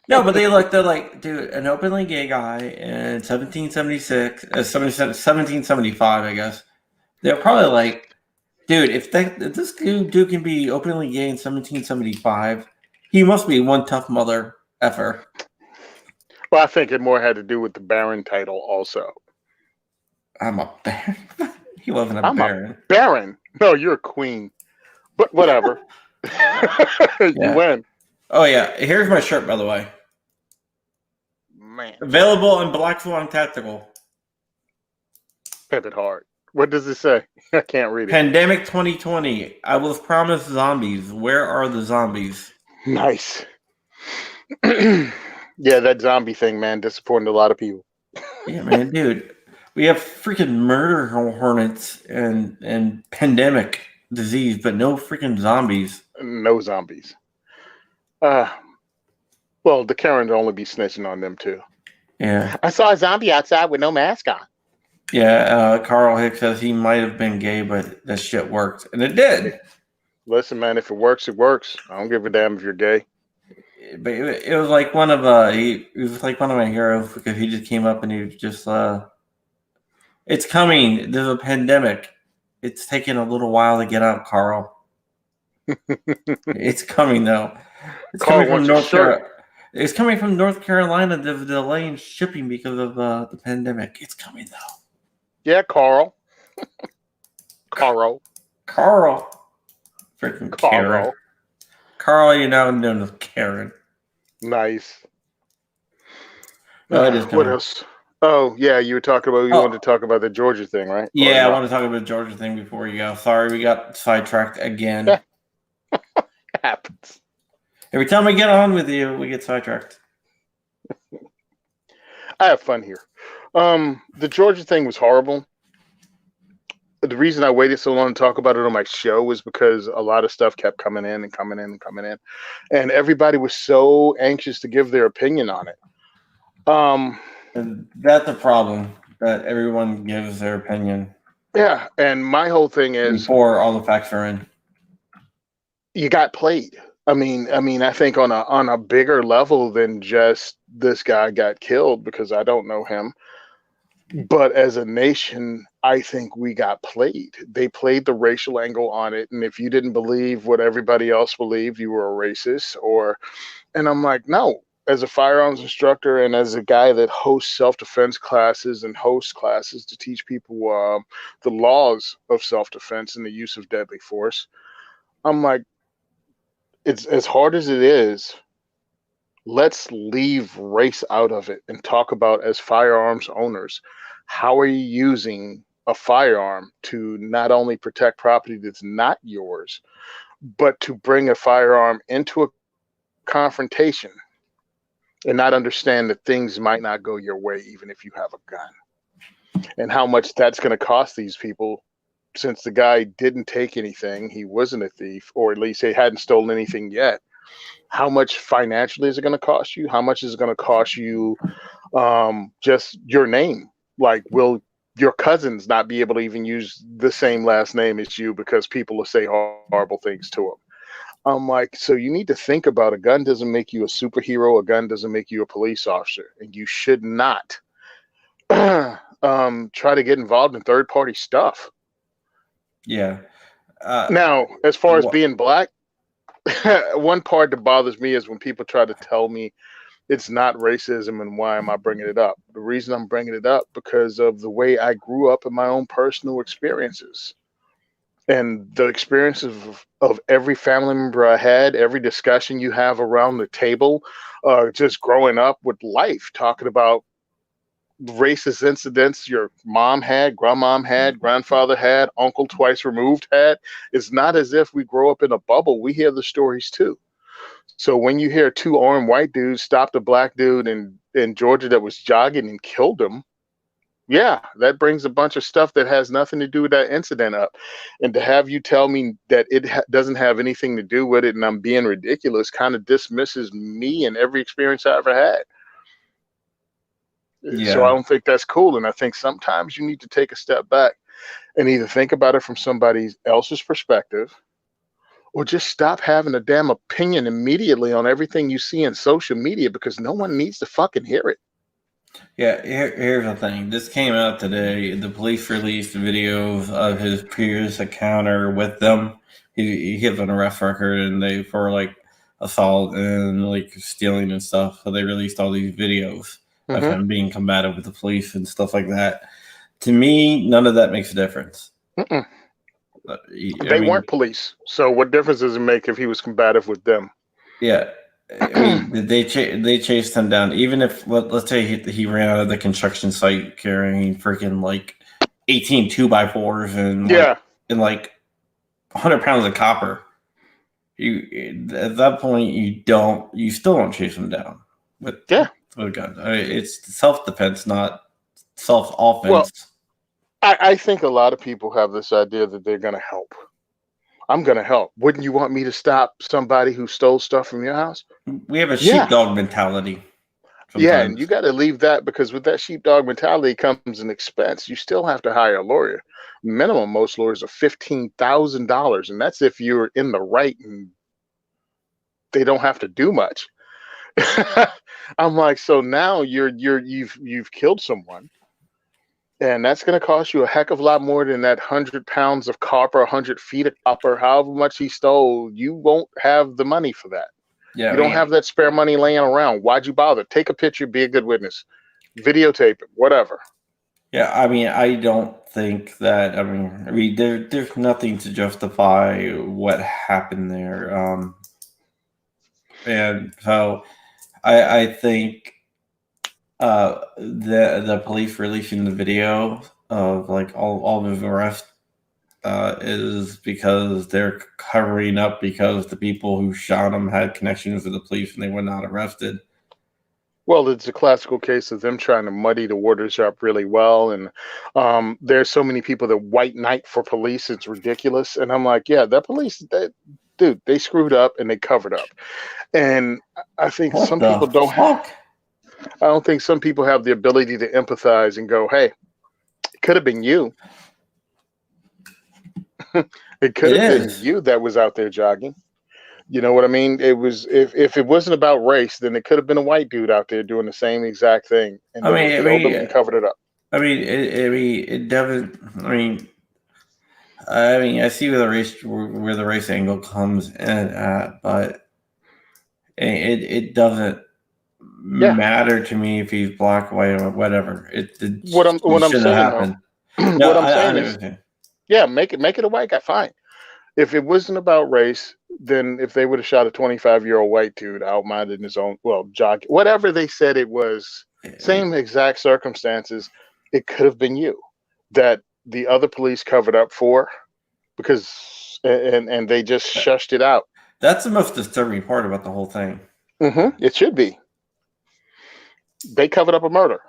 No, but they're like, dude, an openly gay guy in 1776, 1775, I guess. They're probably like, dude, if this dude can be openly gay in 1775, he must be one tough mother effer. Well, I think it more had to do with the Baron title also. I'm a baron. He wasn't a I'm a baron. Baron. No, you're a queen. But whatever. You Yeah. win. Oh yeah. Here's my shirt, by the way. Man, Available in Black Swan Tactical. pivot hard. What does it say? I can't read it. Pandemic 2020. I was promised zombies. Where are the zombies? Nice. Yeah, that zombie thing, man, disappointed a lot of people. Yeah, man, dude. We have freaking murder hornets and pandemic disease, but no freaking zombies. No zombies. Uh, well, the Karens only be snitching on them too. Yeah. I saw a zombie outside with no mask on. Yeah, Carl Hicks says he might have been gay, but that shit worked. And it did. Listen, man, if it works, it works. I don't give a damn if you're gay. But it was like one of he was like one of my heroes because he just came up and he was just it's coming. There's a pandemic. It's taking a little while to get out, Carl. It's coming though. It's Carl coming from wants North his shirt. Carolina. It's coming from North Carolina. The delay in shipping because of the pandemic. It's coming though. Yeah, Carl. Carl. Carl, freaking Karen. Carl. Carl, you're now known as Karen. Nice. Oh, it is What coming. else? Oh, yeah, you were talking about. You wanted to talk about the Georgia thing, right? Yeah, I want to talk about the Georgia thing before you go. Sorry, we got sidetracked again. Yeah. It happens. Every time I get on with you, we get sidetracked. I have fun here. The Georgia thing was horrible. The reason I waited so long to talk about it on my show was because a lot of stuff kept coming in and coming in and coming in, and everybody was so anxious to give their opinion on it. And that's a problem, that everyone gives their opinion. Yeah, and my whole thing is before all the facts are in. You got played. I mean, I think on a bigger level than just this guy got killed, because I don't know him. But as a nation, I think we got played. They played the racial angle on it, and if you didn't believe what everybody else believed, you were a racist. And I'm like, no. As a firearms instructor and as a guy that hosts self-defense classes and hosts classes to teach people the laws of self-defense and the use of deadly force, I'm like, it's as hard as it is. Let's leave race out of it and talk about, as firearms owners, how are you using a firearm to not only protect property that's not yours, but to bring a firearm into a confrontation and not understand that things might not go your way even if you have a gun, and how much that's going to cost these people, since the guy didn't take anything. He wasn't a thief, or at least he hadn't stolen anything yet. How much financially is it going to cost you? How much is it going to cost you just your name? Like, will your cousins not be able to even use the same last name as you because people will say horrible things to them? I'm like, so you need to think about, a gun doesn't make you a superhero. A gun doesn't make you a police officer. And you should not try to get involved in third-party stuff. Yeah. Now, as far as being black, one part that bothers me is when people try to tell me it's not racism and why am I bringing it up? The reason I'm bringing it up because of the way I grew up in my own personal experiences and the experiences of every family member I had, every discussion you have around the table, just growing up with life, talking about racist incidents your mom had, grandmom had, grandfather had, uncle twice removed had. It's not as if we grow up in a bubble. We hear the stories too. So when you hear two armed white dudes stopped a black dude in Georgia that was jogging and killed him, yeah, that brings a bunch of stuff that has nothing to do with that incident up. And to have you tell me that it doesn't have anything to do with it and I'm being ridiculous kind of dismisses me and every experience I ever had. So I Yeah. don't think that's cool. And I think sometimes you need to take a step back and either think about it from somebody else's perspective or just stop having a damn opinion immediately on everything you see in social media because no one needs to fucking hear it. Yeah, here's the thing. This came out today. The police released videos of his previous encounter with them. He has an arrest record, and they for like assault and like stealing and stuff. So they released all these videos of Mm-hmm. him being combative with the police and stuff like that. To me, none of that makes a difference. Mm-mm. I They mean, weren't police. So what difference does it make if he was combative with them? yeah. I mean, they chased him down. Even if let's say he ran out of the construction site carrying freaking like 18 2x4s Yeah, and like 100 pounds of copper. You at that point you still don't chase him down with yeah. with a gun. I mean, it's self defense, not self Well, offense. I think a lot of people have this idea that they're going to help. I'm going to help. Wouldn't you want me to stop somebody who stole stuff from your house? We have a Yeah. sheepdog mentality Yeah, and you sometimes. got to leave that because with that sheepdog mentality comes an expense. You still have to hire a lawyer. Minimum, most lawyers are $15,000, and that's if you're in the right and they don't have to do much. I'm like, so now you've killed someone, and that's going to cost you a heck of a lot more than that 100 pounds of copper, 100 feet of copper, however much he stole. You won't have the money for that. Yeah, You I don't have mean, that spare money laying around. Why'd you bother? Take a picture, be a good witness, videotape it, whatever. yeah, I mean, I don't think that. I mean, there's nothing to justify what happened there. And so I think the police releasing the video of like all of his arrest is because they're covering up because the people who shot him had connections with the police and they were not arrested. Well, it's a classical case of them trying to muddy the waters up really well. And there's so many people that white knight for police. It's ridiculous. And I'm like, yeah, that police, dude, they screwed up and they covered up. And I think What some the people don't, fuck? I don't think some people have the ability to empathize and go, hey, it could have been you. It could It have been is. you that was out there jogging. You know what I mean? It was if it wasn't about race, then it could have been a white dude out there doing the same exact thing, and I they would mean, have I killed him mean, and covered it up. it doesn't. I mean, I see where the race angle comes in at, but it doesn't Yeah. matter to me if he's black, white, or whatever. It What I'm shouldn't have saying though, happened. No, what I'm I saying know is, everything. yeah, make it a white guy, fine. If it wasn't about race, then if they would have shot a 25-year-old white dude outminded in his own, well, jog, whatever they said it was, same exact circumstances, it could have been you that the other police covered up for because and they just shushed it out. That's the most disturbing part about the whole thing. It should be. They covered up a murder.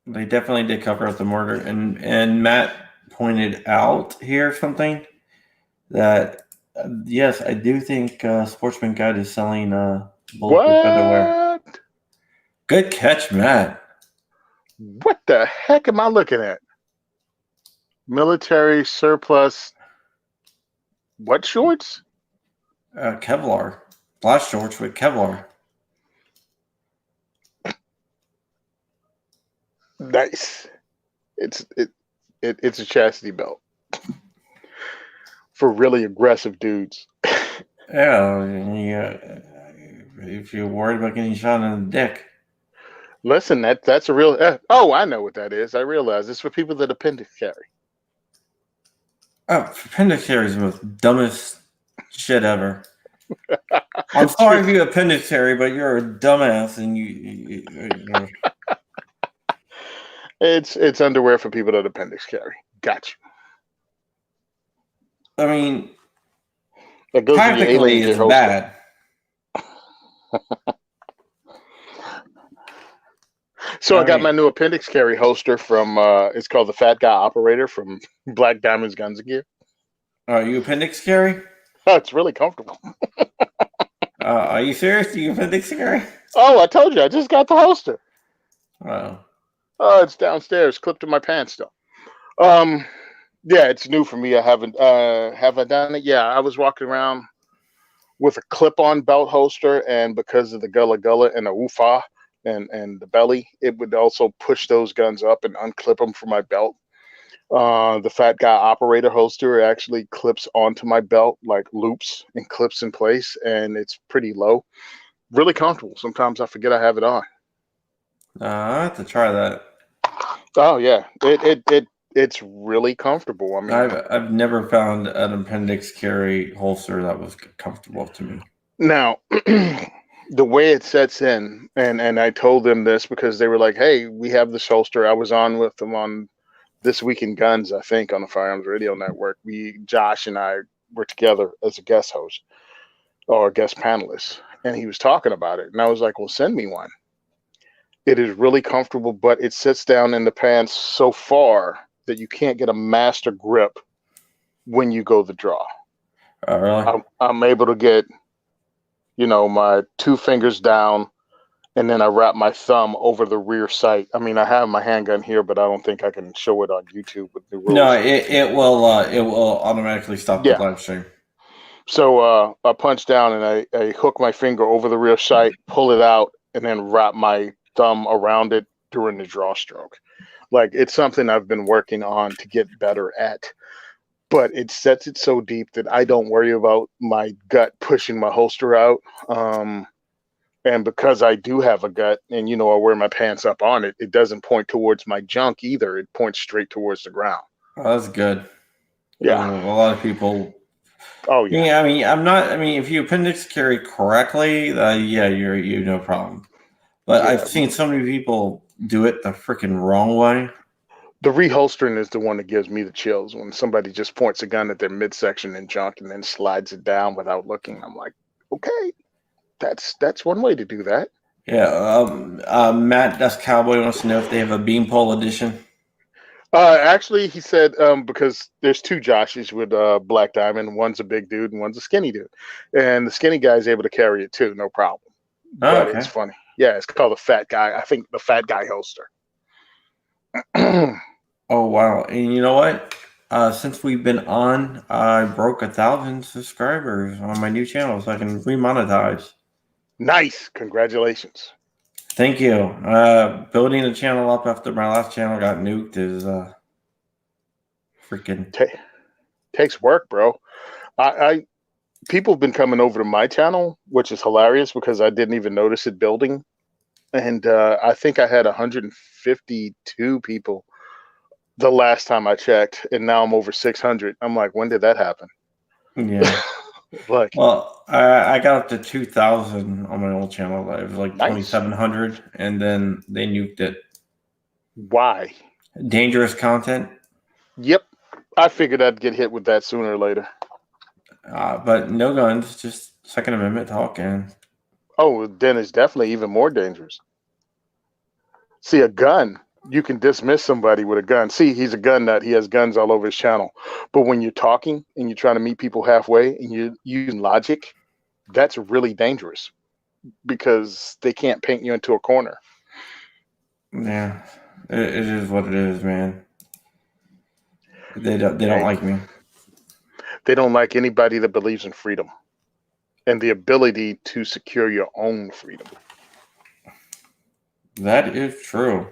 They definitely did cover up the murder, and Matt pointed out here something that yes, I do think Sportsman Guide is selling bulletproof underwear. What? Good catch, Matt. What the heck am I looking at? Military surplus. What shorts? Kevlar, blast shorts with Kevlar. Nice. It's a chastity belt for really aggressive dudes. Yeah, if you're worried about getting shot in the dick. Listen, that's a real. Oh, I know what that is. I realize it's for people that appendix carry. Appendix carry is the most dumbest shit ever. I'm sorry It's if you appendix carry, but you're a dumbass and you it's underwear for people that appendix carry. Gotcha. I mean, That goes in your tactically alien gear it's holster. bad. So I I got my mean, new appendix carry holster from. It's called the Fat Guy Operator from Black Diamonds Guns and Gear. you appendix carry? Oh, it's really comfortable. Are you serious? Do you appendix carry? Oh, I told you, I just got the holster. Oh, Oh, it's downstairs, clipped to my pants still. Um, yeah, it's new for me. I haven't. Have I done it? Yeah, I was walking around with a clip-on belt holster, and because of the gullah gullah and the woofah and the belly, it would also push those guns up and unclip them from my belt. The Fat Guy Operator holster actually clips onto my belt like loops and clips in place, and it's pretty low. Really comfortable. Sometimes I forget I have it on. I have to try that. Oh yeah, it's really comfortable. I mean, I've never found an appendix carry holster that was comfortable to me. now the way it sets in, and I told them this because they were like, "Hey, we have this holster." I was on with them on This Week in Guns, I think, on the Firearms Radio Network. Josh and I were together as a guest host or a guest panelist, and he was talking about it, and I was like, "Well, send me one." It is really comfortable, but it sits down in the pants so far that you can't get a master grip when you go the draw. Really? I'm able to get, my two fingers down, and then I wrap my thumb over the rear sight. I mean, I have my handgun here, but I don't think I can show it on YouTube with the No, rules. it will automatically stop the Yeah. live stream. So I punch down and I hook my finger over the rear sight, pull it out, and then wrap my thumb around it during the draw stroke. Like it's something I've been working on to get better at. But it sets it so deep that I don't worry about my gut pushing my holster out. And because I do have a gut and, I wear my pants up on it, it doesn't point towards my junk either. It points straight towards the ground. Oh, that's good. Yeah. A lot of people. Oh, yeah. Yeah, I mean, I'm not. I mean, if you appendix carry correctly, yeah, you no problem. But Yeah. I've seen so many people do it the freaking wrong way. The reholstering is the one that gives me the chills when somebody just points a gun at their midsection and junk and then slides it down without looking. I'm like, okay, that's one way to do that. Yeah, Matt, that's Cowboy wants to know if they have a beanpole edition. Actually, he said because there's two Joshes with Black Diamond. One's a big dude and one's a skinny dude, and the skinny guy is able to carry it too, no problem. Oh, But it's okay. funny. Yeah, it's called the Fat Guy. I think the Fat Guy holster. Oh wow! And you know what? Since we've been on, I broke 1,000 subscribers on my new channel, so I can remonetize. Nice, congratulations. Thank you. Building a channel up after my last channel got nuked is freaking. Takes work, bro. I people have been coming over to my channel, which is hilarious because I didn't even notice it building. And I think I had 152 people the last time I checked, and now I'm over 600. I'm like, when did that happen? Yeah. Like, Well, I got up to 2,000 on my old channel. It was like nice. 2,700, and then they nuked it. Why? Dangerous content, Yep. I figured I'd get hit with that sooner or later. but no guns, just Second Amendment talk. And Oh, then it's definitely even more dangerous. See, a gun, you can dismiss somebody with a gun. See, he's a gun nut. He has guns all over his channel. But when you're talking and you're trying to meet people halfway and you're using logic, that's really dangerous because they can't paint you into a corner. yeah, it is what it is, man. They don't Hey, like me. they don't like anybody that believes in freedom and the ability to secure your own freedom. That is true.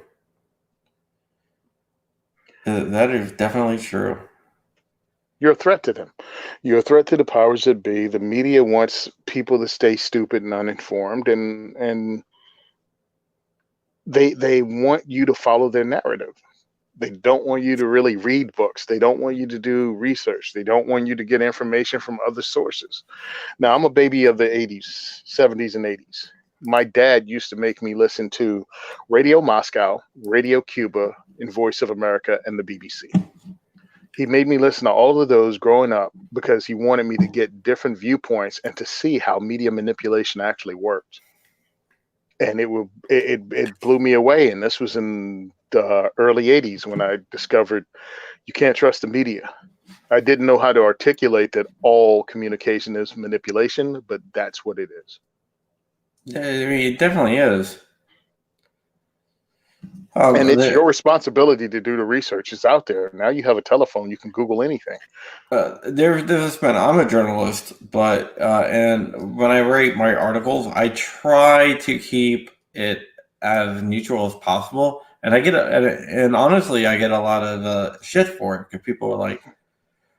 That is definitely true. You're a threat to them. You're a threat to the powers that be. The media wants people to stay stupid and uninformed, and they want you to follow their narrative. They don't want you to really read books. They don't want you to do research. They don't want you to get information from other sources. Now, I'm a baby of the 80s, 70s, and 80s. My dad used to make me listen to Radio Moscow, Radio Cuba, and Voice of America, and the BBC. He made me listen to all of those growing up because he wanted me to get different viewpoints and to see how media manipulation actually worked. And it blew me away. And this was in the early 80s when I discovered you can't trust the media. I didn't know how to articulate that all communication is manipulation, but that's what it is. Yeah, I mean, it definitely is. And it's There, your responsibility to do the research. It's out there. Now you have a telephone, you can Google anything. there's been. I'm a journalist, but and when I write my articles, I try to keep it as neutral as possible. And I get and honestly, I get a lot of shit for it because people are like,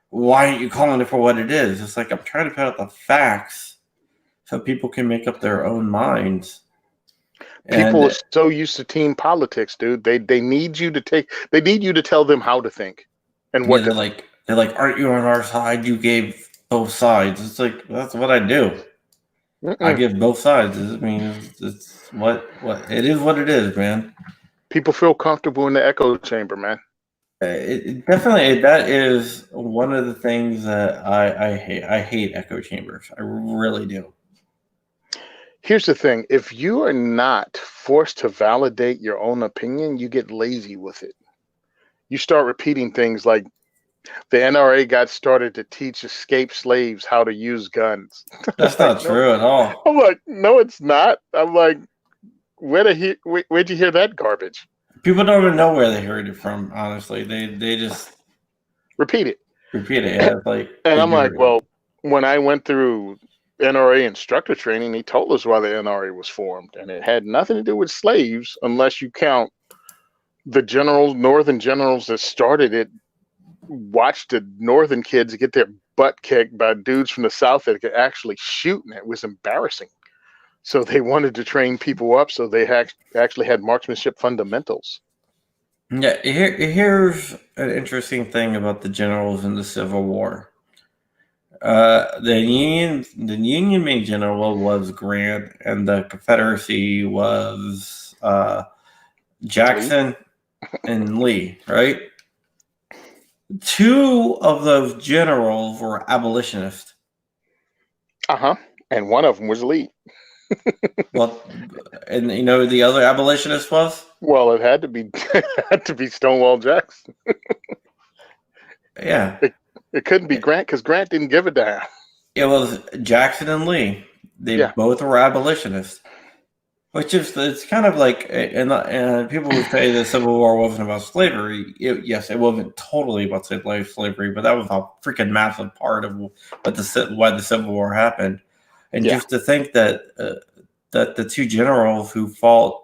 "Why aren't you calling it for what it is?" It's like I'm trying to put out the facts so people can make up their own minds. People And are so used to team politics, dude. They need you to tell them how to think and yeah, what to think. they're like, "Aren't you on our side? You gave both sides." It's like that's what I do. I Mm-mm. give both sides. I mean, it's what it is. What it is, man. People feel comfortable in the echo chamber, man. It definitely that is one of the things that I hate. I hate echo chambers. I really do. Here's the thing, if you are not forced to validate your own opinion, you get lazy with it. You start repeating things like the NRA got started to teach escaped slaves how to use guns. That's Like, not no, true at all. I'm like, no, it's not. I'm like, where'd you hear that garbage? People don't even know where they heard it from. Honestly, they just Repeat it. repeat it. Yeah, it's like And they I'm like, do. well, when I went through NRA instructor training, he told us why the NRA was formed, and it had nothing to do with slaves, unless you count the generals, northern generals that started it, watched the northern kids get their butt kicked by dudes from the south that could actually shoot, and it was embarrassing. So they wanted to train people up so they actually had marksmanship fundamentals. Yeah, here's an interesting thing about the generals in the Civil War. The Union main general was Grant, and the Confederacy was Lee? Jackson and Lee. Right? Two of those generals were abolitionists. Uh-huh. And one of them was Lee. Well, and you know who the other abolitionist was? Well, it had to be it had to be Stonewall Jackson. Yeah, It couldn't be Grant because Grant didn't give a damn. it was Jackson and Lee. They Yeah. both were abolitionists. Which is it's kind of like and people who say the Civil War wasn't about slavery. Yes, it wasn't totally about slavery, but that was a freaking massive part of why the Civil War happened. And Yeah. just to think that the two generals who fought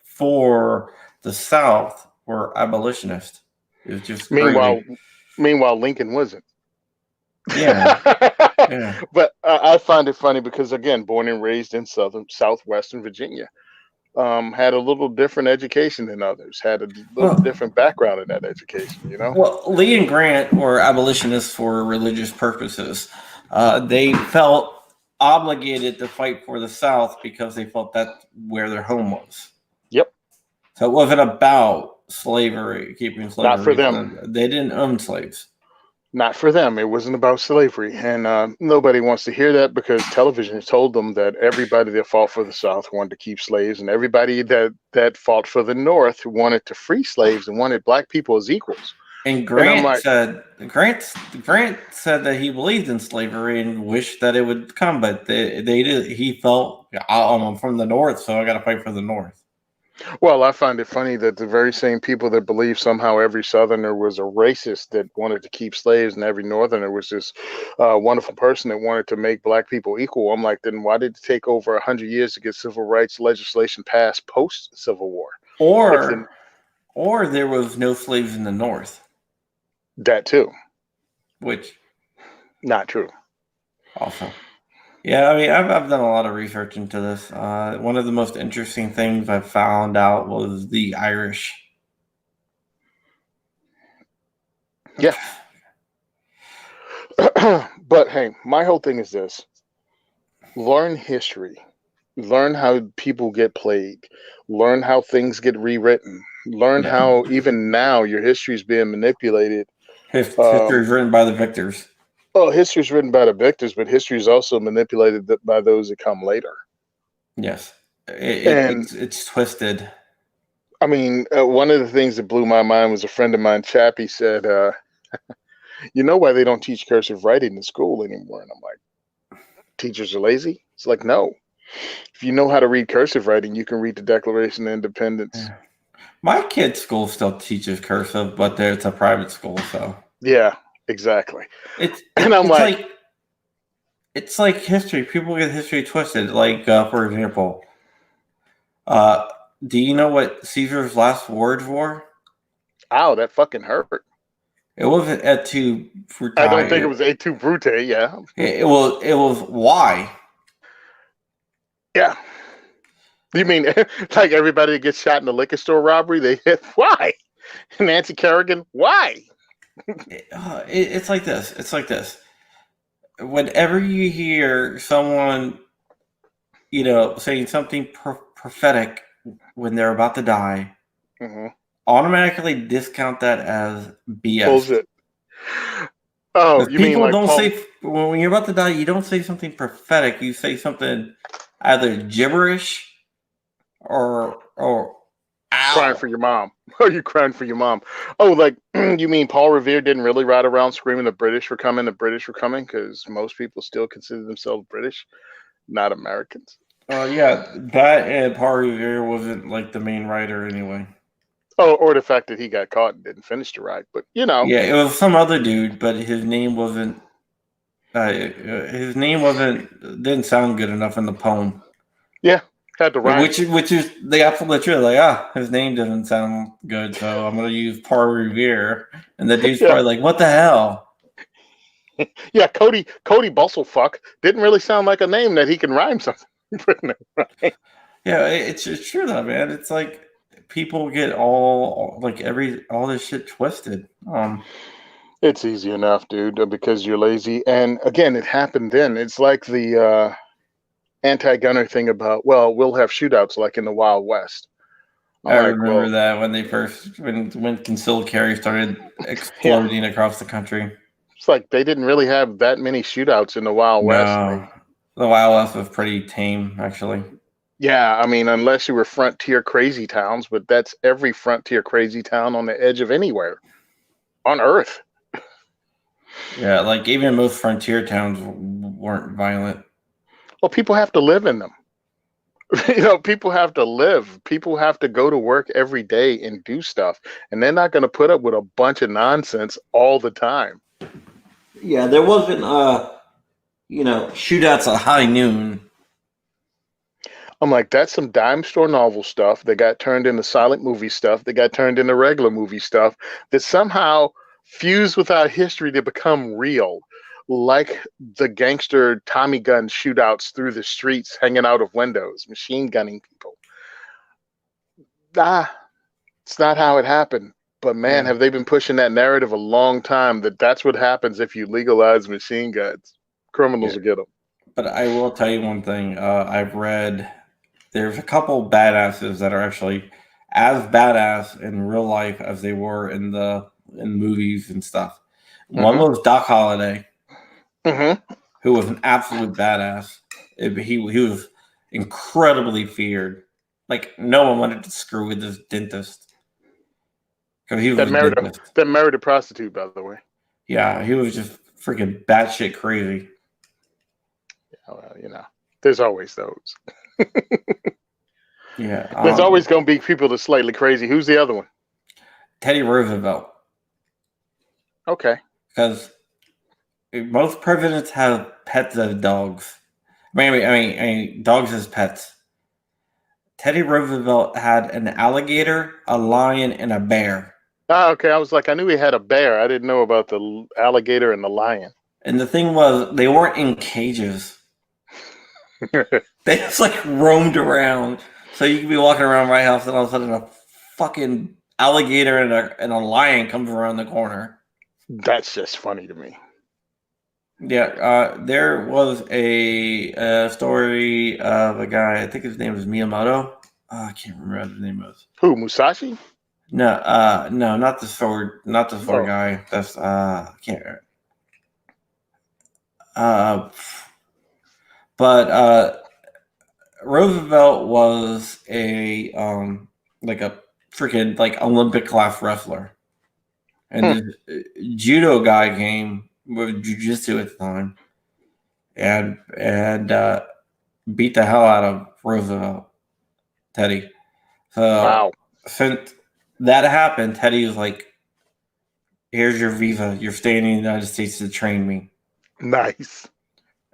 for the South were abolitionists is just Meanwhile, crazy. meanwhile, Lincoln wasn't. Yeah, yeah. But I find it funny because again, born and raised in southwestern Virginia, had a little different education than others, had a little Well, different background in that education. Well, Lee and Grant were abolitionists for religious purposes. They felt obligated to fight for the South because they felt that's where their home was. Yep. So it wasn't about slavery, keeping Not for slavery. them. They didn't own slaves. Not for them. It wasn't about slavery, and nobody wants to hear that because television told them that everybody that fought for the South wanted to keep slaves, and everybody that fought for the North wanted to free slaves and wanted black people as equals. And And I'm Grant like, said Grant said that he believed in slavery and wished that it would come, but they did. He felt I'm from the North, so I got to fight for the North. well, I find it funny that the very same people that believe somehow every Southerner was a racist that wanted to keep slaves and every Northerner was this wonderful person that wanted to make black people equal. I'm like, then why did it take over 100 years to get civil rights legislation passed post Civil War? If the, Or there was no slaves in the North. that too. which Not true. also. Yeah, I mean, I've done a lot of research into this. One of the most interesting things I found out was the Irish. Yeah. But hey, my whole thing is this: learn history, learn how people get played, learn how things get rewritten, learn Yeah, how even now your history is being manipulated. history is written by the victors. Well, history is written by the victors, but history is also manipulated by those that come later. Yes, And it's twisted. I mean, one of the things that blew my mind was a friend of mine, Chappie, said, "You know why they don't teach cursive writing in school anymore?" And I'm like, "Teachers are lazy." It's like, no. If you know how to read cursive writing, you can read the Declaration of Independence. Yeah. My kid's school still teaches cursive, but it's a private school, so Yeah, exactly. it's And I'm it's like, like history. People get history twisted. Like for example, uh, do you know what Caesar's last words were? ow, that fucking hurt. It wasn't et tu, I don't think it Frutai. was A tu Brute. Yeah. It was why. Yeah. You mean like everybody that gets shot in the liquor store robbery? They hit, why? Nancy Kerrigan, why? It's like this. It's like this. Whenever you hear someone, saying something prophetic when they're about to die, Mm-hmm. automatically discount that as BS. Bullshit. Oh, Because you mean people like don't Paul say when you're about to die, you don't say something prophetic. You say something either gibberish or crying ow. for your mom? Are you crying for your mom? Oh, like you mean Paul Revere didn't really ride around screaming the British were coming, the British were coming, because most people still consider themselves British, not Americans. Yeah, that and Paul Revere wasn't like the main writer anyway. Oh, or the fact that he got caught and didn't finish the ride. But Yeah, it was some other dude, but his name wasn't. His name didn't sound good enough in the poem. yeah, had to rhyme. Which is the absolute truth. Like, his name doesn't sound good, so I'm gonna use Paul Revere, and the dude's Yeah, probably like, "What the hell?" yeah. Cody Bustlefuck didn't really sound like a name that he can rhyme something. Right? Yeah, it's true though, man. It's like people get all this shit twisted. It's easy enough, dude, because you're lazy. And again, it happened then. It's like the anti-gunner thing about, well, we'll have shootouts like in the Wild West. I'm I like, well, remember that when when concealed carry started yeah. exploding across the country. It's like they didn't really have that many shootouts in the Wild West, and No, the Wild West was pretty tame, actually. yeah, I mean, unless you were frontier crazy towns, but that's every frontier crazy town on the edge of anywhere on Earth. Yeah, like even most frontier towns weren't violent. Well, people have to live in them. People have to live. People have to go to work every day and do stuff, and they're not going to put up with a bunch of nonsense all the time. Yeah, there wasn't shootouts at high noon. I'm like, that's some dime store novel stuff that got turned into silent movie stuff that got turned into regular movie stuff that somehow fused with our history to become real. Like the gangster Tommy gun shootouts through the streets, hanging out of windows, machine gunning people. Ah, it's not how it happened. But man, Yeah, have they been pushing that narrative a long time that that's what happens if you legalize machine guns. Criminals yeah. will get them. But I will tell you one thing. I've read there's a couple badasses that are actually as badass in real life as they were in movies and stuff. One Mm-hmm. was Doc Holliday, Mm-hmm. who was an absolute badass. He was incredibly feared. Like no one wanted to screw with this dentist because he was That a married a dentist. that married a prostitute, by the way. Yeah, he was just freaking batshit crazy. Well, there's always those. Yeah, There's always going to be people that's slightly crazy. Who's the other one? Teddy Roosevelt, Okay. because most presidents have pets as dogs. I mean, dogs as pets. Teddy Roosevelt had an alligator, a lion, and a bear. Ah, okay. I was like, I knew he had a bear. I didn't know about the alligator and the lion. And the thing was, they weren't in cages. They just like roamed around. So you could be walking around my house, and all of a sudden a fucking alligator and a lion comes around the corner. That's just funny to me. Yeah, there was a story of a guy. I think his name was Miyamoto. I can't remember what his name was. Who, Musashi? No, no, not the sword Oh, guy. That's I can't. Uh, but Roosevelt was a like a freaking like Olympic class wrestler, and hmm. this judo guy came with jujitsu at the time, and beat the hell out of Roosevelt, Teddy. So Wow. since that happened, Teddy was like, "Here's your visa. You're staying in the United States to train me." Nice.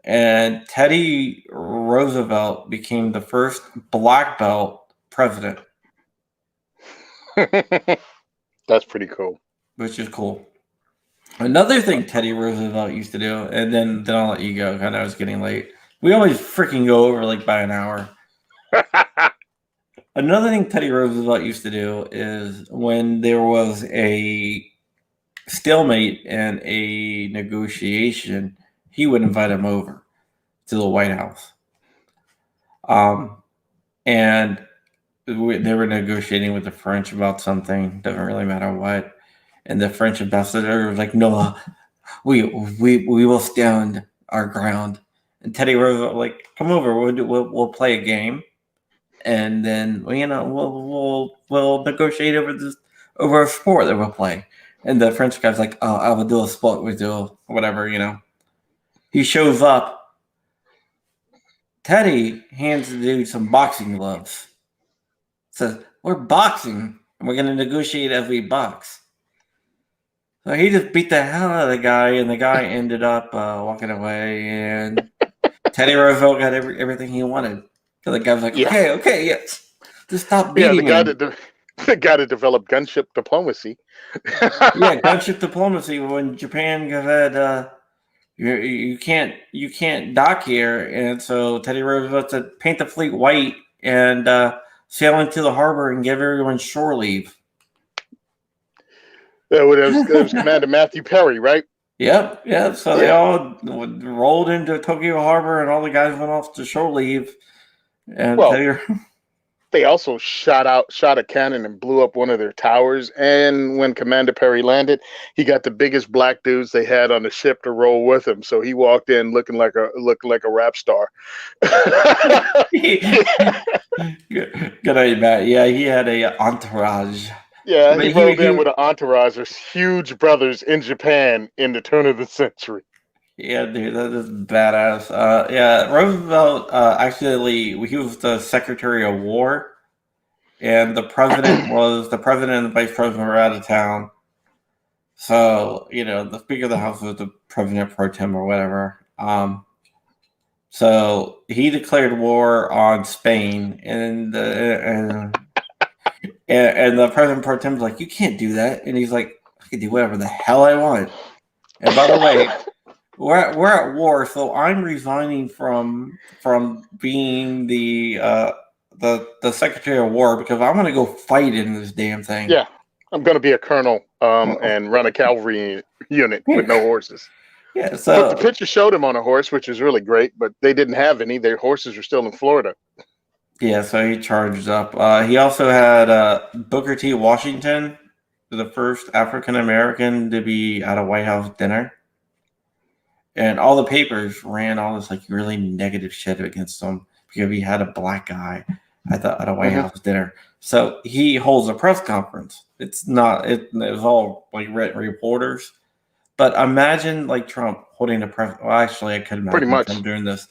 And Teddy Roosevelt became the first black belt president, That's pretty cool. which is cool. Another thing Teddy Roosevelt used to do, and then I'll let you go. Kind of, it's getting late. We always freaking go over like by an hour. Another thing Teddy Roosevelt used to do is when there was a stalemate and a negotiation, he would invite him over to the White House. And they were negotiating with the French about something. Doesn't really matter what. And the French ambassador was like, "No, we will stand our ground." And Teddy Roosevelt like, "Come over. We'll play a game, and then we'll negotiate over a sport that we'll play." And the French guy's like, "Oh, I will do a sport with you, whatever." He shows up. Teddy hands the dude some boxing gloves. Says, "We're boxing, and we're going to negotiate as we box." So he just beat the hell out of the guy, and the guy ended up walking away, and Teddy Roosevelt got everything he wanted. So the guy was like, Yeah. okay, yes. Just stop Yeah, the beating guy me. that the guy that developed gunship diplomacy. Yeah, gunship diplomacy. When Japan said you can't dock here, and so Teddy Roosevelt said paint the fleet white and sail into the harbor and give everyone shore leave. That was Commander Matthew Perry, right? Yep. So they Yeah. all rolled into Tokyo Harbor, and all the guys went off to shore leave. And Well, Teddy, they also shot a cannon and blew up one of their towers. And when Commander Perry landed, he got the biggest black dudes they had on the ship to roll with him. So he walked in looking like a rap star. good night, Matt. Yeah, he had a entourage, Yeah, but he he rolled in he with an entourage of huge brothers in Japan in the turn of the century. yeah, dude, that is badass. Yeah, Roosevelt actually he was the Secretary of War, and the president and the vice president were out of town. So the Speaker of the House was the president pro tem or whatever. So he declared war on Spain, and the president pro tem was like, "You can't do that," and he's like, "I can do whatever the hell I want." And by the way, we're at war, so I'm resigning from being the Secretary of War because I'm gonna go fight in this damn thing. Yeah, I'm going to be a colonel and run a cavalry unit with no horses. Yeah, But the so picture showed him on a horse, which is really great. But they didn't have any; their horses were still in Florida. so he charged up. He also had Booker T. Washington, the first African American to be at a White House dinner, and all the papers ran all this like really negative shit against him because he had a black guy at a White Mm-hmm. House dinner. So he holds a press conference. It's not it was all like reporters. But imagine like Trump holding a press. Well, actually, I could Pretty imagine much. Trump doing this,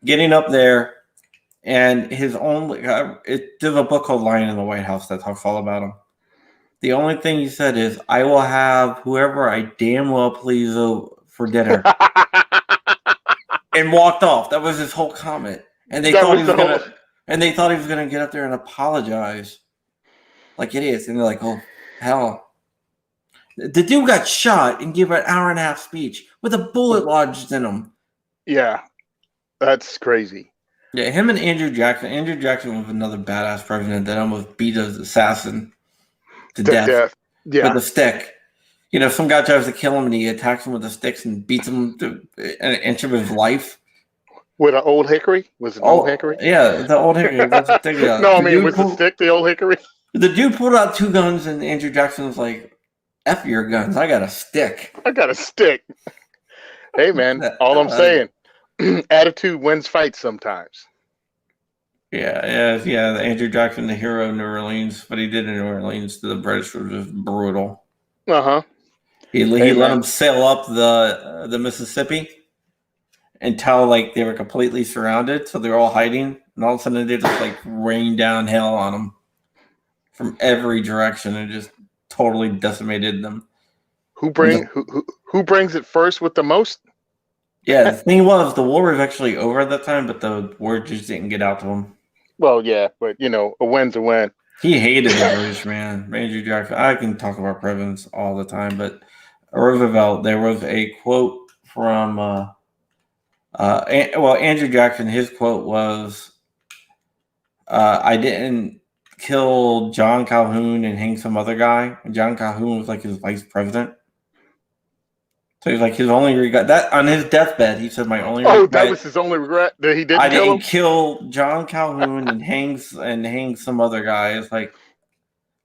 getting up there, and his only. There's a book called "Lion in the White House" that talks all about him. The only thing he said is, "I will have whoever I damn well please for dinner," and walked off. That was his whole comment. And they That thought he was was the whole. gonna. And they thought he was gonna get up there and apologize, like idiots. And they're like, "Oh hell." The dude got shot and gave an hour and a half speech with a bullet lodged in him. Yeah, that's crazy. Yeah, him and Andrew Jackson. Andrew Jackson was another badass president that almost beat his assassin to To death death. Yeah. with a stick. You know, some guy tries to kill him and he attacks him with the sticks and beats him to an inch of his life. With an old hickory? Was it an old Oh, hickory? yeah, the old hickory. That's the thing. No, I mean, was the stick the old hickory? The dude pulled out two guns and Andrew Jackson was like, F your guns. I got a stick. I got a stick. Hey, man, all I'm saying, attitude wins fights sometimes. Yeah. Andrew Jackson, the hero of New Orleans, what he did in New Orleans to the British was just brutal. Uh-huh. He let them sail up the Mississippi until like they were completely surrounded, so they were all hiding, and all of a sudden they just like rained down hell on them from every direction and just totally decimated them. Who brings it first with the most? Yeah, the thing was the war was actually over at that time, but the word just didn't get out to him. Well, yeah, but you know, a win's a win. He hated the British, man. Andrew Jackson. I can talk about presidents all the time, but Roosevelt. There was a quote from Andrew Jackson. His quote was, "I didn't kill John Calhoun and hang some other guy." And John Calhoun was like his vice president. So he's like his only regret that on his deathbed. He said, "My only regret." That was his only regret that he didn't. I didn't kill John Calhoun and hang some other guy. It's like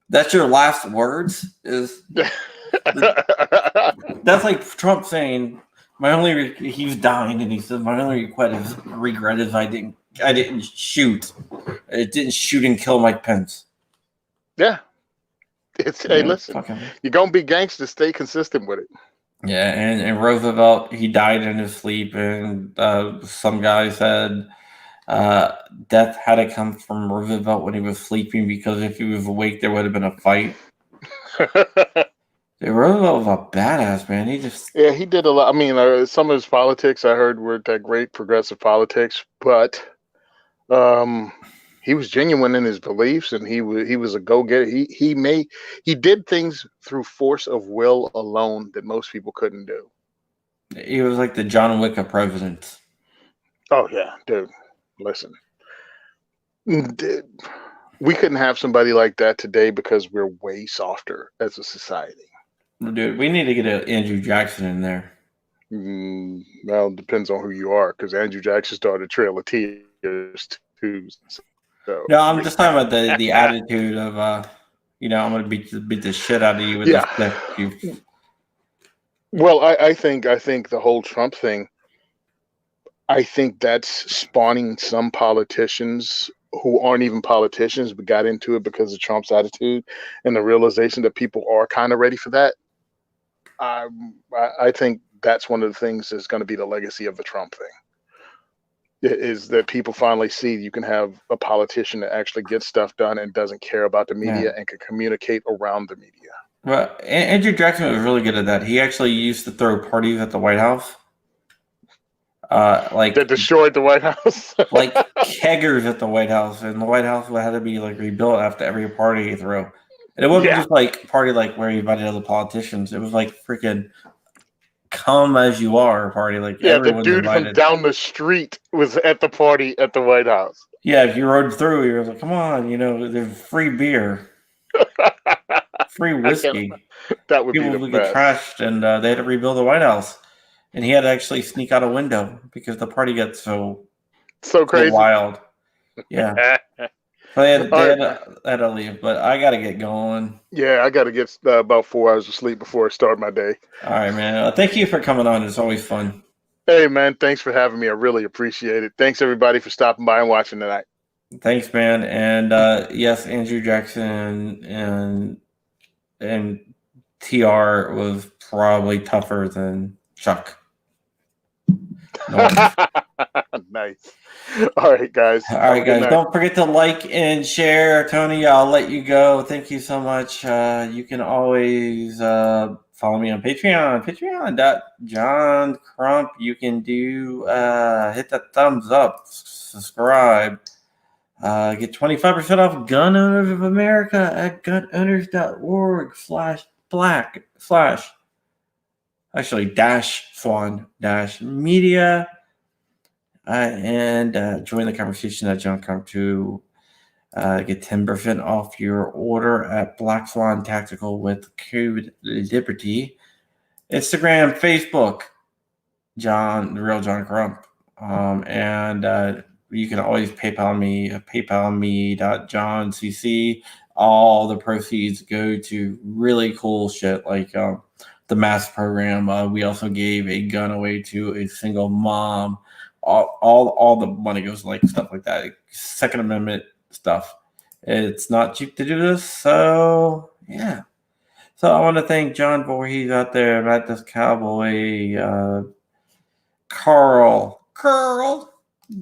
that's your last words. Is that's like Trump saying, "My only he's dying," and he said, "My only regret is I didn't shoot. It didn't shoot and kill Mike Pence." Yeah, hey, listen, you're gonna be gangster. Stay consistent with it. Yeah, and Roosevelt, he died in his sleep, and some guy said death had to come from Roosevelt when he was sleeping because if he was awake, there would have been a fight. Roosevelt was a badass, man. He did a lot. I mean, some of his politics I heard were that great progressive politics, but he was genuine in his beliefs, and he was a go-getter. He did things through force of will alone that most people couldn't do. He was like the John Wick of presidents. Oh yeah, dude. Listen, we couldn't have somebody like that today because we're way softer as a society. Dude, we need to get an Andrew Jackson in there. Well, it depends on who you are, because Andrew Jackson started Trail of Tears too. So. No, I'm just talking about the attitude of, I'm going to beat the shit out of you with this stick. Well, I think the whole Trump thing, I think that's spawning some politicians who aren't even politicians but got into it because of Trump's attitude and the realization that people are kind of ready for that. I think that's one of the things that's going to be the legacy of the Trump thing. Is that people finally see you can have a politician that actually gets stuff done and doesn't care about the media and can communicate around the media. Well, Andrew Jackson was really good at that. He actually used to throw parties at the White House. That destroyed the White House. Like keggers at the White House, and the White House had to be like rebuilt after every party you throw. And it wasn't just like party like where you invited other politicians. It was like freaking come as you are party. Like the dude invited. From down the street was at the party at the White House. Yeah, if you rode through, you were like, come on, there's free beer. Free whiskey. That would people be the would get trashed, and they had to rebuild the White House. And he had to actually sneak out a window because the party got so crazy, so wild. Yeah, so they had to leave. But I got to get going. Yeah, I got to get about 4 hours of sleep before I start my day. All right, man. Thank you for coming on. It's always fun. Hey, man. Thanks for having me. I really appreciate it. Thanks everybody for stopping by and watching tonight. Thanks, man. And yes, Andrew Jackson and TR was probably tougher than Chuck. Nice. All right, guys. Don't forget to like and share. Tony, I'll let you go. Thank you so much. You can always follow me on Patreon. Patreon.John Crump. You can do hit that thumbs up, subscribe. Get 25% off Gun Owners of America at gunowners.org/ black slash actually dash swan dash media and join the conversation at John Crump to get 10% off your order at Black Swan Tactical with code Liberty. Instagram, Facebook, the real John Crump. And you can always PayPal me, paypalme.johncc. All the proceeds go to really cool shit like the mass program. We also gave a gun away to a single mom. All the money goes like stuff like that. Second Amendment stuff. It's not cheap to do this, so yeah. So I want to thank John Voorhees out there, Matt this Cowboy, Carl,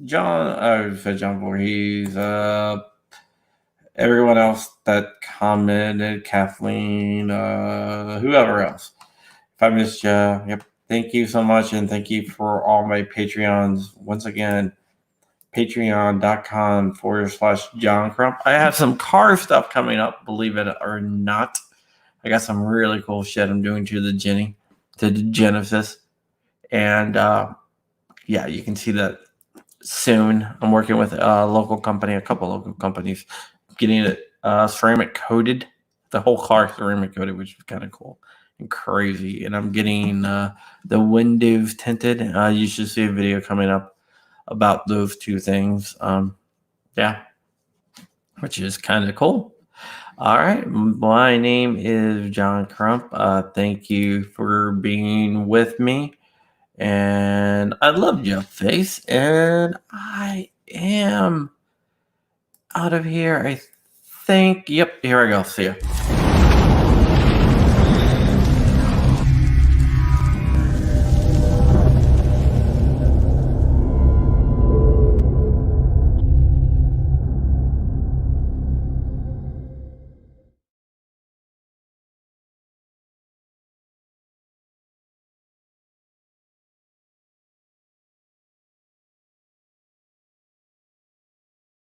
John, I said John Voorhees, everyone else that commented, Kathleen, whoever else. If I missed you, yep. Thank you so much, and thank you for all my Patreons. Once again, patreon.com/John Crump. I have some car stuff coming up, believe it or not. I got some really cool shit I'm doing to the Genesis. And yeah, you can see that soon. I'm working with a local company, a couple local companies, getting it ceramic coated, the whole car ceramic coated, which is kind of cool and crazy. And I'm getting the windows tinted. You should see a video coming up about those two things. Yeah, which is kind of cool. All right. My name is John Crump. Thank you for being with me. And I love your face. And I am out of here, I think. Yep, here I go. See ya.